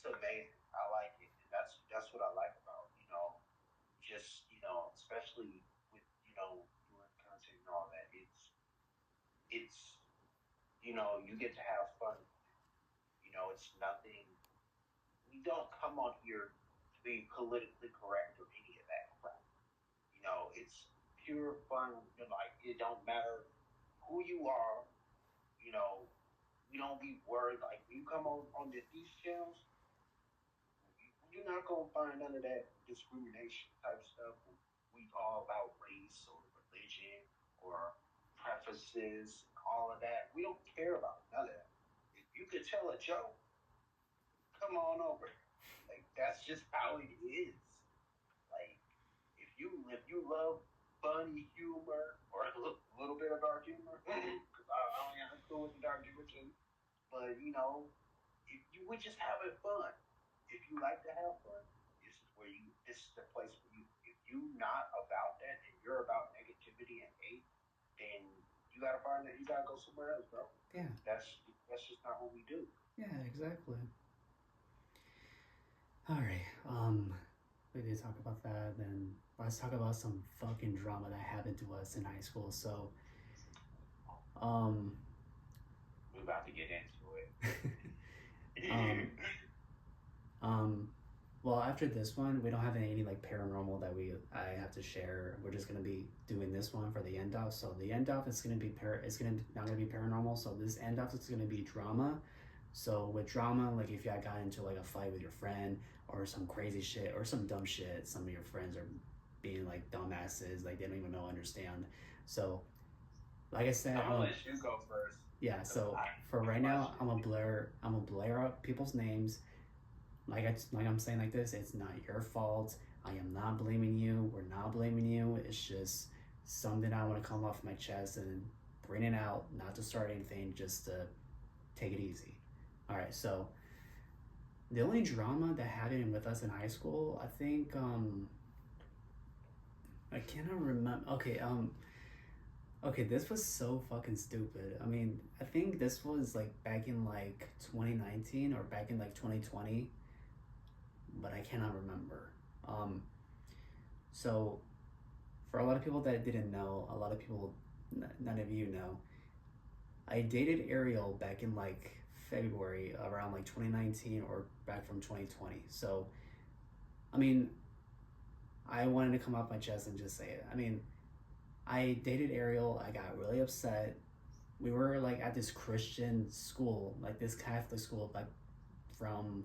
amazing. I like it. And that's what I like about just especially with doing content and all that. It's you get to have fun. It's nothing. We don't come on here to be politically correct or any of that crap. It's pure fun. Like it don't matter who you are. You know, we don't be worried. Like when you come on these channels, you're not gonna find none of that discrimination type stuff. We all about race or religion or preferences, all of that. We don't care about none of that. If you could tell a joke, come on over. Like that's just how it is. Like if you love funny humor or a little bit of dark humor, because I'm cool with the dark humor too. But if you we're just having fun. if you like to have fun, this is the place for you. If you not about that and you're about negativity and hate, then you gotta find that you gotta go somewhere else, bro. Yeah. That's just not what we do. Yeah, exactly. All right. We did talk about that. Then let's talk about some fucking drama that happened to us in high school. So, we're about to get into it. Well, after this one, we don't have any like paranormal that I have to share. We're just gonna be doing this one for the end off. So the end off is gonna be not gonna be paranormal. So this end off is gonna be drama. So with drama, like if you got into like a fight with your friend or some crazy shit or some dumb shit, some of your friends are being like dumbasses, like they don't even understand. So, like I said, I'm gonna let you go first. Yeah. So for right now, I'm gonna blare out people's names. Like I'm saying like this, it's not your fault. I am not blaming you. We're not blaming you. It's just something I want to come off my chest and bring it out, not to start anything, just to take it easy. All right, so the only drama that happened with us in high school, I think, I cannot remember. Okay, this was so fucking stupid. I mean, I think this was like back in like 2019 or back in like 2020, but I cannot remember. So for a lot of people that didn't know, a lot of people, none of you know, I dated Ariel back in like February around like 2019 or back from 2020. So, I mean, I wanted to come off my chest and just say it. I mean, I dated Ariel. I got really upset. We were like at this Christian school, like this Catholic school, like from,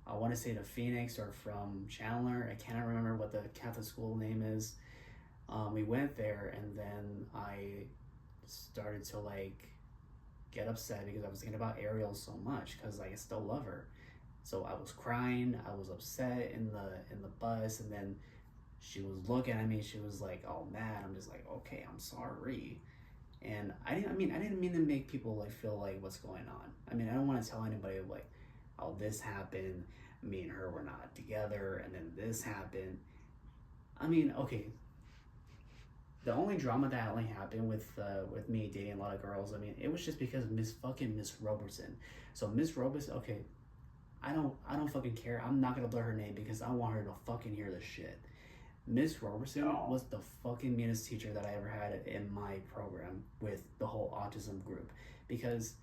I want to say the Phoenix or from Chandler. I cannot remember what the Catholic school name is. We went there and then I started to like get upset because I was thinking about Ariel so much because like, I still love her. So I was crying. I was upset in the bus, and then she was looking at me. She was like all mad. I'm just like, okay, I'm sorry. And I didn't mean to make people like feel like what's going on. I mean, I don't want to tell anybody like, oh, this happened. Me and her were not together, and then this happened. I mean, okay. The only drama that only happened with me dating a lot of girls, I mean, it was just because of Miss Robertson. So Miss Robertson, okay, I don't fucking care. I'm not gonna blur her name because I want her to fucking hear the shit. Miss Robertson was the fucking meanest teacher that I ever had in my program with the whole autism group, because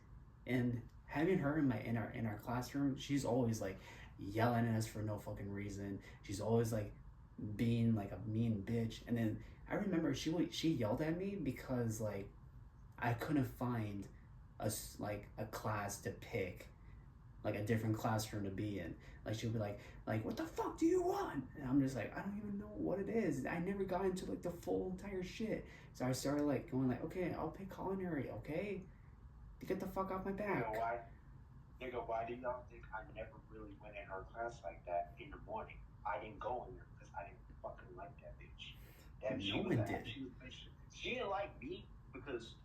in having her in our classroom, she's always like yelling at us for no fucking reason. She's always like being like a mean bitch. And then I remember she yelled at me because like I couldn't find a class to pick, like a different classroom to be in. Like she'll be like what the fuck do you want? And I'm just like, I don't even know what it is. I never got into like the full entire shit. So I started like going like, okay, I'll pick culinary, okay? Get the fuck off my back. Why do y'all think I never really went in her class like that in the morning? I didn't go in there because I didn't fucking like that bitch. No one did. She didn't like me because,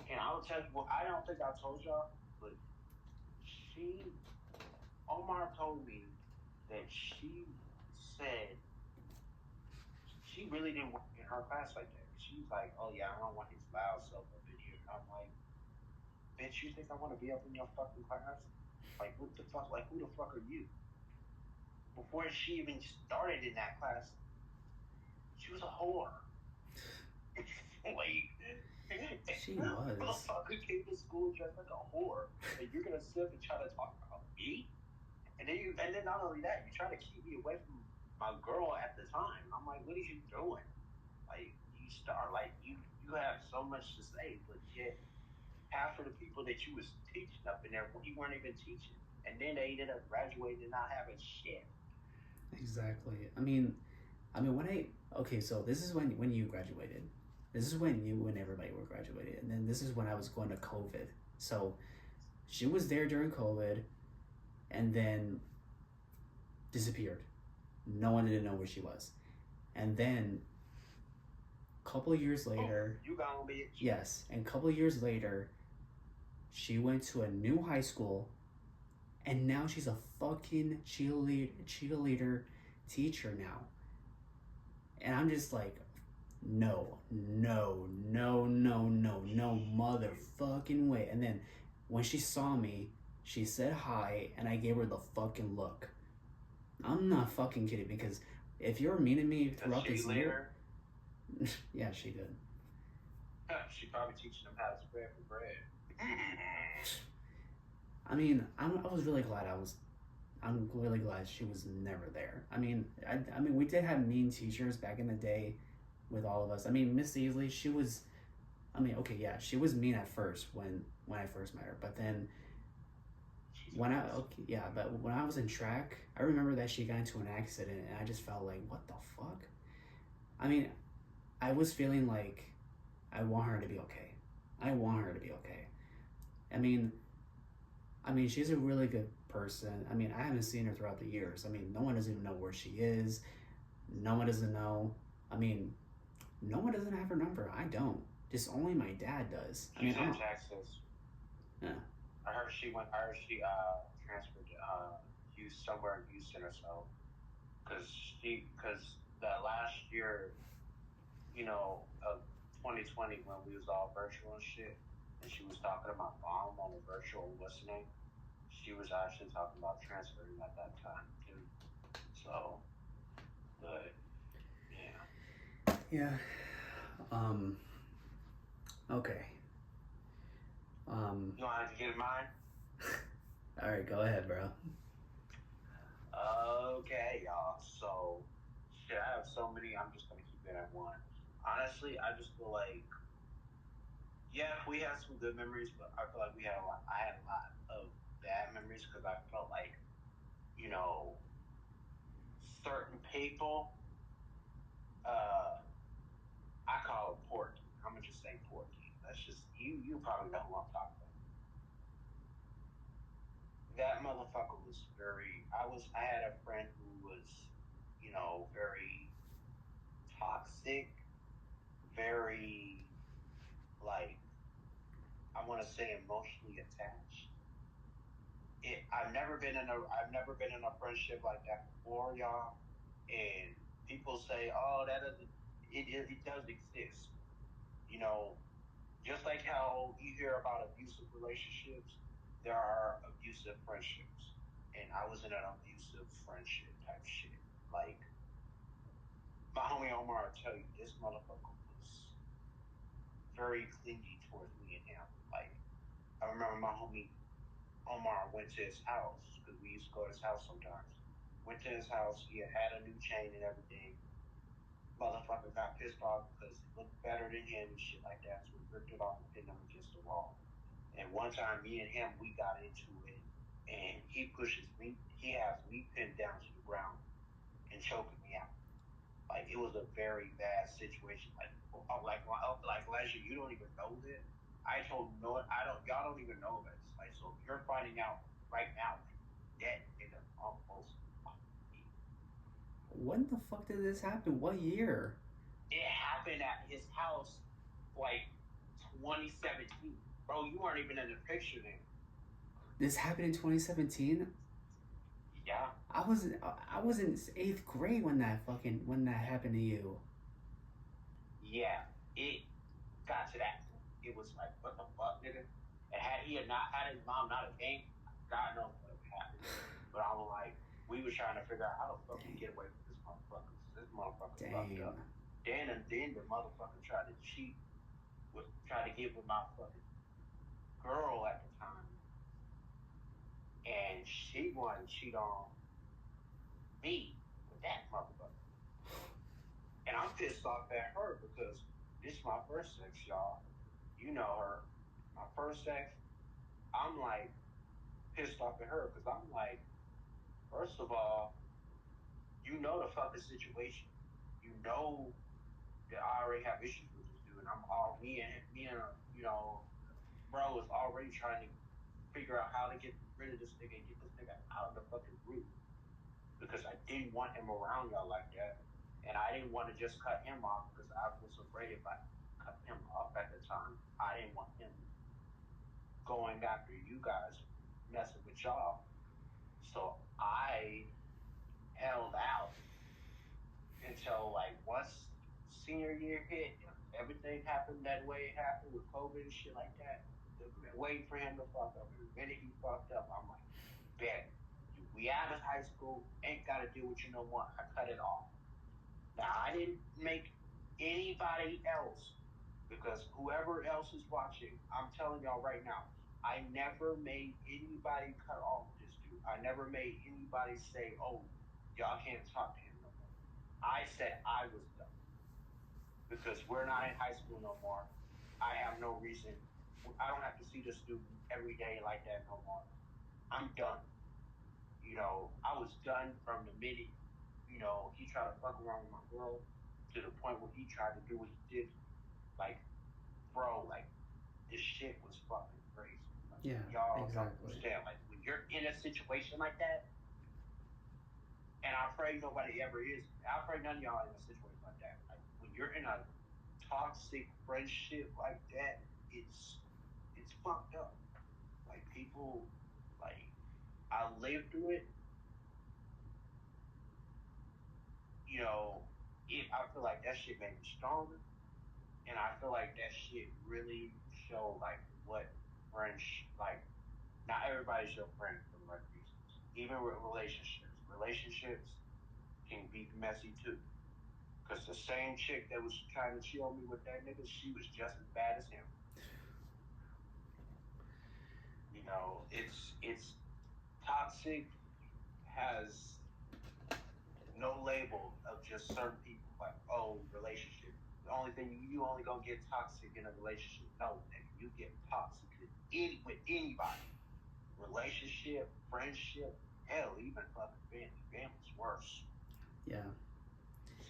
and I'll tell you what, I don't think I told y'all, but Omar told me that she said she really didn't want in her class like that. She was like, oh yeah, I don't want his loud self up in here. I'm like, bitch, you think I want to be up in your fucking class? Like, what the fuck? Like, who the fuck are you? Before she even started in that class, she was a whore. Like, she was. Motherfucker came to school dressed like a whore, and you're gonna sit and try to talk about me? And then not only that, you try to keep me away from my girl at the time. I'm like, what are you doing? Like, you have so much to say, but yet half of the people that you was teaching up in there, you weren't even teaching, and then they ended up graduating and not having shit. Exactly. I mean, so this is when you graduated. This is when you and everybody were graduated, and then this is when I was going to COVID. So she was there during COVID, and then disappeared. No one didn't know where she was, and then a couple of years later, you gone, bitch. Yes, and a couple of years later, she went to a new high school, and now she's a fucking cheerleader teacher now. And I'm just like, no, no, no, no, no, no, motherfucking way. And then when she saw me, she said hi, and I gave her the fucking look. I'm not fucking kidding, because if you're mean to me throughout this year, yeah, she did. She probably teaching them how to spread for bread. I mean, I was really glad I'm really glad she was never there. I mean, we did have mean teachers back in the day with all of us. I mean, Miss Easley, she was, I mean, okay, yeah, she was mean at first when I first met her, but then but when I was in track, I remember that she got into an accident, and I just felt like, what the fuck? I mean, I was feeling like I want her to be okay. I want her to be okay. I mean, she's a really good person. I mean, I haven't seen her throughout the years. I mean, no one doesn't even know where she is. No one doesn't know. I mean, no one doesn't have her number. I don't. Just only my dad does. I mean, She's in Texas. Yeah. I heard she transferred to somewhere in Houston or so. Because that last year, of 2020, when we was all virtual and shit, and she was talking to my mom on a virtual listening, she was actually talking about transferring at that time too. So, but yeah. Yeah. Okay. You want to get mine? All right, go ahead, bro. Okay, y'all. So, shit, I have so many. I'm just gonna keep it at one. Honestly, I just feel like, yeah, we had some good memories, but I feel like I had a lot of bad memories because I felt like, you know, certain people, I call it Porky. I'm gonna just say Porky. That's just you. You probably know who I'm talking about. That motherfucker was very. I had a friend who was, very toxic, very, like, I want to say emotionally attached. I've never been in a friendship like that before, y'all. And people say, oh, that doesn't. It does exist, you know. Just like how you hear about abusive relationships, there are abusive friendships. And I was in an abusive friendship type shit. Like, my homie Omar will tell you, this motherfucker was very clingy towards me and him. Like, I remember my homie Omar went to his house, because we used to go to his house sometimes. Went to his house, he had a new chain and everything. Motherfucker got pissed off because it looked better than him and shit like that, so he ripped it off and pinned him against the wall. And one time, me and him, we got into it, and he has me pinned down to the ground and choking me out. Like, it was a very bad situation. Like Leisure, you don't even know this. I told him, no, I don't. Y'all don't even know this. Like, so if you're finding out right now, that nigga almost. When the fuck did this happen? What year? It happened at his house, like 2017. Bro, you weren't even in the picture then. This happened in 2017. Yeah. I was in 8th grade when that happened to you. Yeah, it got to that point. It was like, what the fuck, nigga? And had his mom not have came, God knows what would happen. But I was like, we were trying to figure out how the fuck we get away from this motherfucker. This motherfucker fucked up. Then the motherfucker tried to cheat, tried to get with my fucking girl at the time, and she wanted to cheat on me with that motherfucker. And I'm pissed off at her because this is my first sex, y'all. You know her. My first sex, I'm like pissed off at her because I'm like, first of all, you know the fucking situation. You know that I already have issues with this dude. And bro is already trying to figure out how to get rid of this nigga and get this nigga out of the fucking group. Because I didn't want him around y'all like that. And I didn't want to just cut him off because I was afraid if I cut him off at the time, I didn't want him going after you guys, messing with y'all. So I held out until like once senior year hit, everything happened that way it happened with COVID and shit like that. Waiting for him to fuck up. And the minute he fucked up, I'm like, bet. We out of high school, ain't got to deal with you no more. I cut it off. Now, I didn't make anybody else, because whoever else is watching, I'm telling y'all right now, I never made anybody cut off this dude. I never made anybody say, oh, y'all can't talk to him no more. I said I was done because we're not in high school no more. I have no reason. I don't have to see this dude every day like that no more. I'm done. I was done from the minute, he tried to fuck around with my girl to the point where he tried to do what he did. Like, bro, like, this shit was fucking crazy. Like, Yeah, y'all don't exactly. understand. Like, when you're in a situation like that, and I pray nobody ever is, I pray none of y'all in a situation like that. Like, when you're in a toxic friendship like that, it's fucked up. Like, people, like, I lived through it. I feel like that shit made me stronger, and I feel like that shit really showed like what friends like. Not everybody's your friend for the right reasons. Even with relationships can be messy too. Cause the same chick that was trying to chill me with that nigga, she was just as bad as him. It's toxic has no label of just certain people. Like, oh, relationship. The only thing you only gonna get toxic in a relationship. No, nigga, you get toxic with anybody. Relationship, friendship, hell, even fucking family. Family's worse. Yeah.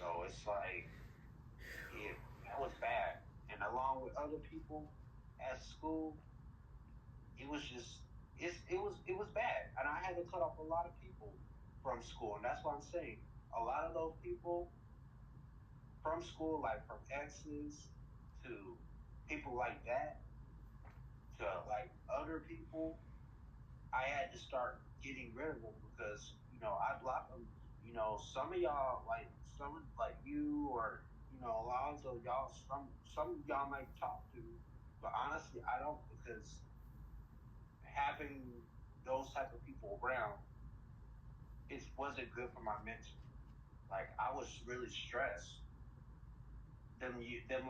So it's like, that was bad. And along with other people at school, it was just it was bad. And I had to cut off a lot of people from school. And that's what I'm saying. A lot of those people from school, like from exes to people like that, to like other people, I had to start getting rid of them because I blocked them. Some of y'all like you or Alonzo, y'all some of y'all might talk to, but honestly, I don't, because having those type of people around, it wasn't good for my mental. Like, I was really stressed. Them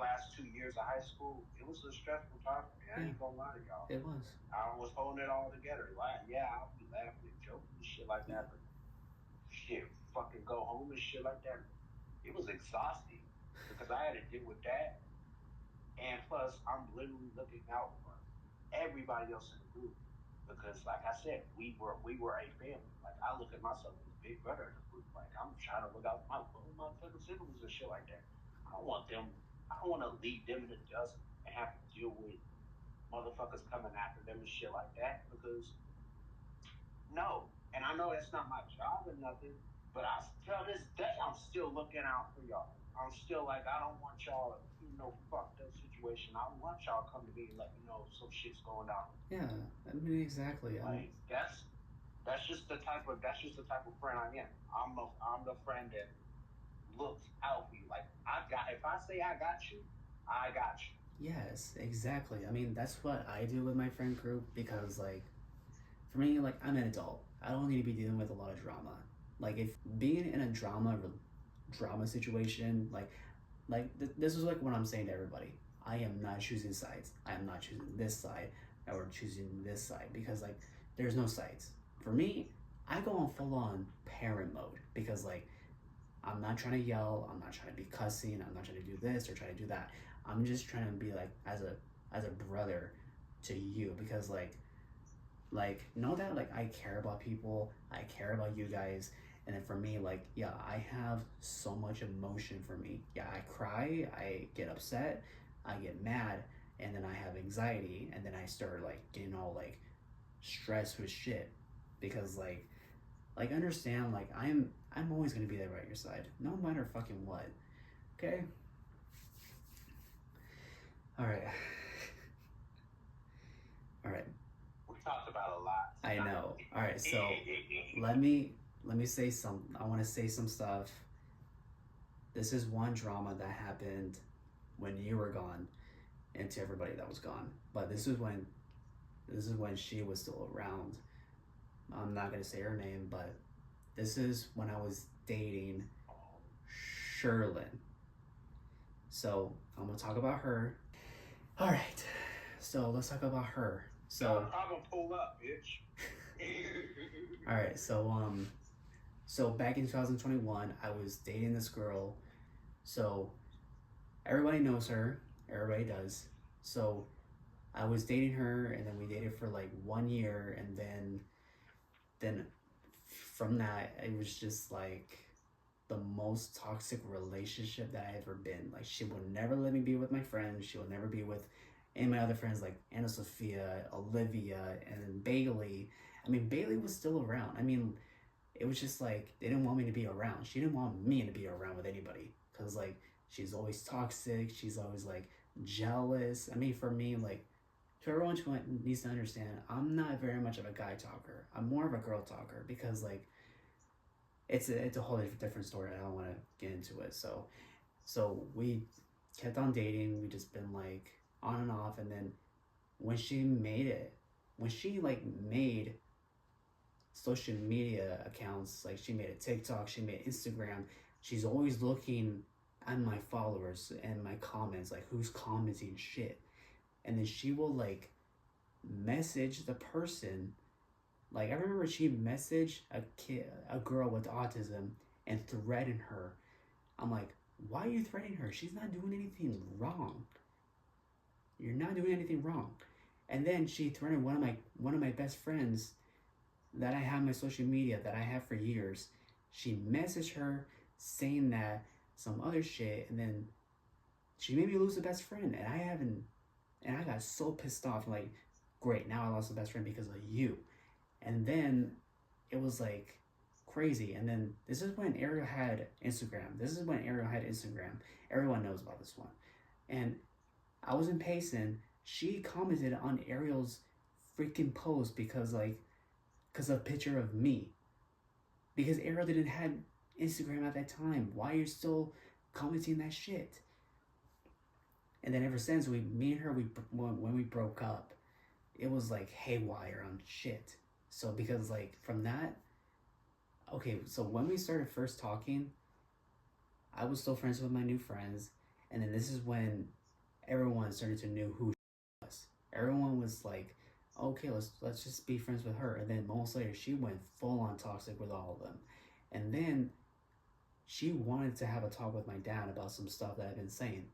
last 2 years of high school, it was a stressful time for me. I Yeah, ain't gonna lie to y'all. it was. I was holding it all together. Like, yeah, I'll be laughing and joking and shit like Yeah. that, but shit, fucking go home and shit like that. It was exhausting because I had to deal with that, and plus I'm literally looking out for everybody else in the group because, like I said, we were a family. Like, I look at myself as a big brother in the group. Like, I'm trying to look out for my little motherfucking siblings and shit like that. I don't want them. I don't want to leave them in the dust and have to deal with motherfuckers coming after them and shit like that because no. And I know that's not my job or nothing, but I till this day I'm still looking out for y'all. I'm still like, I don't want y'all in no fucked up situation. I want y'all to come to me and let me know if some shit's going on. Yeah, I mean, exactly. Like, that's just the type of friend I am. I'm the friend that looks out for you. Like, if I say I got you, I got you. Yes, exactly. I mean, that's what I do with my friend group because, like, for me, like, I'm an adult. I don't need to be dealing with a lot of drama. Like, if being in a drama situation, this is like what I'm saying to everybody. I am not choosing sides. I am not choosing this side or choosing this side because, like, there's no sides. For me, I go on full on parent mode because, like, I'm not trying to yell. I'm not trying to be cussing. I'm not trying to do this or try to do that. I'm just trying to be like as a brother to you because know that like I care about people. I care about you guys. And then for me, like, yeah, I have so much emotion for me. Yeah, I cry, I get upset, I get mad, and then I have anxiety, and then I start like getting all like stressed with shit because like understand, like I'm always gonna be there by your side, no matter fucking what. Okay. All right. All right. We talked about a lot. I I know. All right, so let me say some. I want to say some stuff. This is one drama that happened when you were gone, and to everybody that was gone. But this is when she was still around. I'm not gonna say her name, but this is when I was dating Sherlyn. So I'm gonna talk about her. All right. So let's talk about her. So I'm gonna pull up, bitch. all right. So back in 2021, I was dating this girl. So everybody knows her. Everybody does. So I was dating her, and then we dated for like 1 year, and then from that, it was just like the most toxic relationship that I ever been. Like she would never let me be with my friends. She would never be with any of my other friends like Anna Sophia, Olivia, and then Bailey. I mean, Bailey was still around. I mean, it was just like they didn't want me to be around. She didn't want me to be around with anybody because like she's always toxic. She's always like jealous. I mean, for me, like to everyone who needs to understand, I'm not very much of a guy talker. I'm more of a girl talker because like it's a whole different story. I don't want to get into it. So we kept on dating. We just been like on and off, and then when she made it, when she like made social media accounts, like she made a TikTok, she made Instagram. She's always looking at my followers and my comments, like who's commenting shit, and then she will like message the person. Like I remember she messaged a girl with autism, and threatened her. I'm like, why are you threatening her? She's not doing anything wrong. You're not doing anything wrong. And then she threatened one of my best friends that I have on my social media that I have for years. She messaged her saying that some other shit, and then she made me lose a best friend, and I haven't. And I got so pissed off. Like, great, now I lost a best friend because of you. And then it was like crazy. And then this is when Ariel had Instagram. Everyone knows about this one. And I was in Payson. She commented on Ariel's freaking post because of a picture of me. Because Ariel didn't have Instagram at that time. Why are you still commenting that shit? And then ever since me and her, when we broke up, it was like haywire on shit. So because like from that, okay, so when we started first talking, I was still friends with my new friends, and then this is when everyone started to know who she was. Everyone was like, okay, let's just be friends with her. And then months later, she went full on toxic with all of them, and then she wanted to have a talk with my dad about some stuff that I've been saying.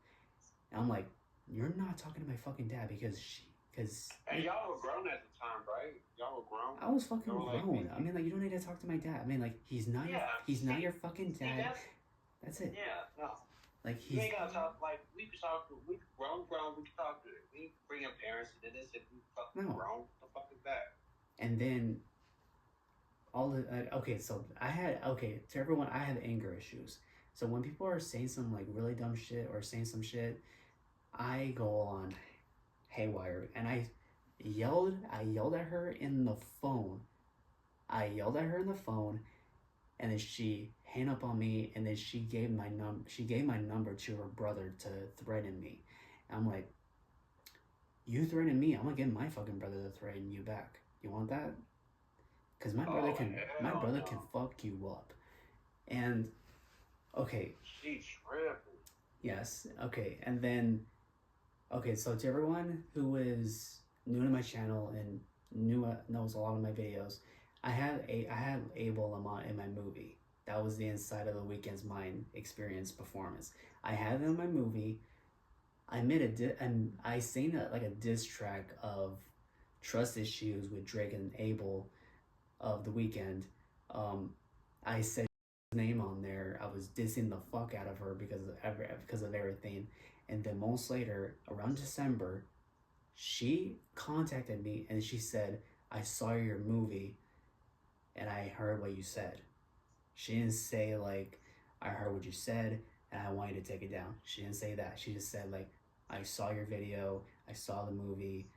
And I'm like, you're not talking to my fucking dad because. And y'all were grown at the time, right? Y'all were grown. I was fucking grown. I mean, like, you don't need to talk to my dad. I mean, like, he's not your fucking dad. That's it. Yeah, no. Like you ain't gotta talk. Like we could talk. We grown. We could talk to it. We bring your parents into this. If we fucking grown, the fuck is that? And then all the okay. So to everyone, I have anger issues. So when people are saying some like really dumb shit or saying some shit, I go on haywire, and I yelled at her in the phone. And then she hung up on me, and then she gave my number to her brother to threaten me. And I'm like, you threaten me, I'm gonna get my fucking brother to threaten you back. You want that? Because my brother can fuck you up. And okay. She tripping. Yes. Okay. And then so to everyone who is new to my channel and knows a lot of my videos, I had Abel Lamont in my movie. That was the Inside of the Weekend's Mind experience performance. I had it in my movie. I made I sang a diss track of trust issues with Drake and Abel of the Weekend. I said his name on there. I was dissing the fuck out of her because of everything. And then months later, around December, she contacted me and she said, I saw your movie and I heard what you said. She didn't say like, I heard what you said and I want you to take it down. She didn't say that. She just said like, I saw your video, I saw the movie,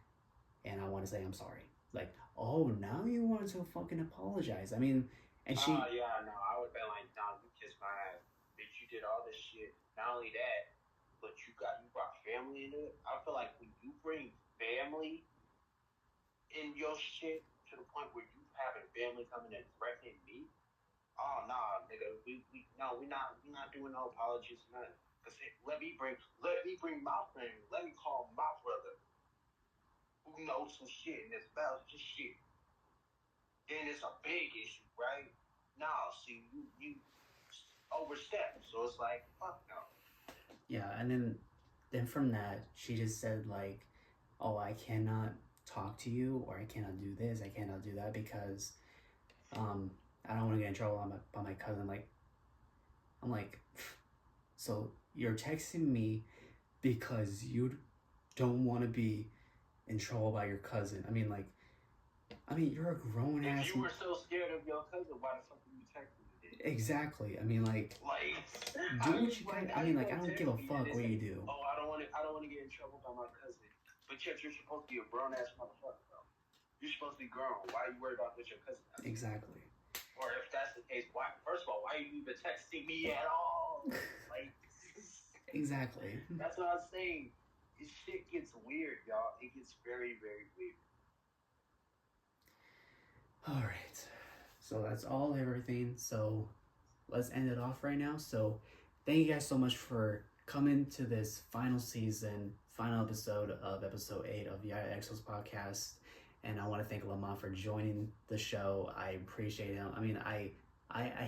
and I want to say I'm sorry. Like, oh, now you want to fucking apologize. I mean, and she, Yeah, no, I would have been like, nah, you kissed my ass. Bitch, you did all this shit. Not only that, but you brought family into it. I feel like when you bring family in your shit to the point where you having family coming and threatening me, oh nah, nigga, we no, we not doing no apologies, nothing. Cause let me bring my family. Let me call my brother who knows some shit and is about this shit. Then it's a big issue, right? Nah, see, you overstep. So it's like, fuck no. yeah, and then from that, she just said like, oh, I cannot talk to you, or I cannot do this, I cannot do that because, um, I don't want to get in trouble by my cousin. Like, I'm like, so you're texting me because you don't want to be in trouble by your cousin. I mean, you're a grown If ass. you were so scared of your cousin, why the fuck were you texting me? Exactly. I mean, like, do what you can. I mean, like, I don't give a fuck what you do. Oh, I don't want to get in trouble by my cousin. But yet you're supposed to be a grown ass motherfucker, bro. You're supposed to be grown. Why are you worried about what your cousin does? Exactly. Or if that's the case, why? First of all, why are you even texting me at all? Like, exactly. That's what I'm saying. This shit gets weird, y'all. It gets very, very weird. All right. So that's all everything. So let's end it off right now. So thank you guys so much for coming to this final season, final episode of episode 8 of YayaXOs podcast. And I want to thank Lamont for joining the show. I appreciate him. I mean,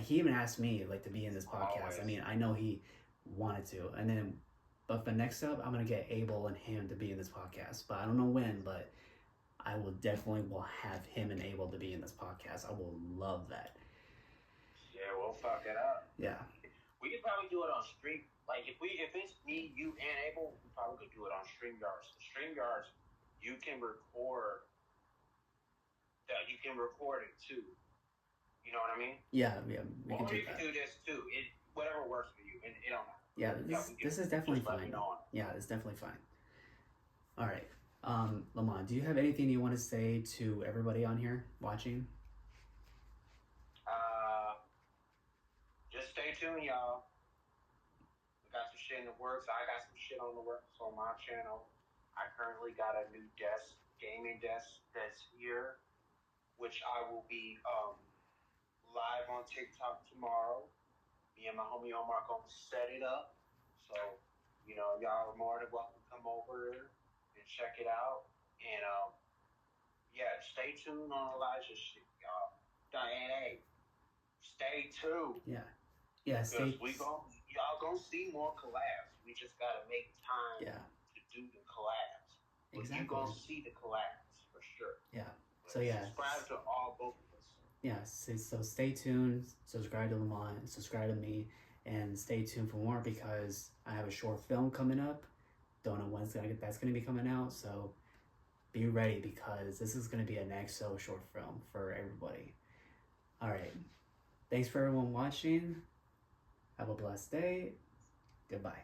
he even asked me like to be in this podcast. Always. I mean, I know he wanted to. And then, but for next up, I'm gonna get Abel and him to be in this podcast. But I don't know when. But I will definitely will have him and Abel to be in this podcast. I will love that. Yeah, we'll fuck it up. Yeah. We could probably do it on stream. Like if it's me, you, and Abel, we probably could do it on StreamYards. StreamYards, you can record. You can record it too. You know what I mean? Yeah, we can do that. Or you can do this too. Whatever works for you. It don't matter. Yeah, this is definitely fine. Yeah, it's definitely fine. All right. Lamont, do you have anything you want to say to everybody on here watching? Just stay tuned, y'all. We got some shit in the works. I got some shit on the works on my channel. I currently got a new gaming desk that's here, which I will be live on TikTok tomorrow. Me and my homie Omar gonna set it up. So, y'all are more than welcome to come over and check it out. And yeah, stay tuned on Elijah's shit, y'all. Diane, hey, stay tuned. Yeah, because y'all gonna see more collabs. We just gotta make time to do the collabs. But exactly. You gonna see the collabs for sure. Yeah. But so yeah, subscribe to both of us. Yeah. So stay tuned. Subscribe to Lamont. Subscribe to me, and stay tuned for more because I have a short film coming up. Don't know when that's gonna be coming out. So be ready because this is gonna be an YayaXO short film for everybody. All right. Thanks for everyone watching. Have a blessed day. Goodbye.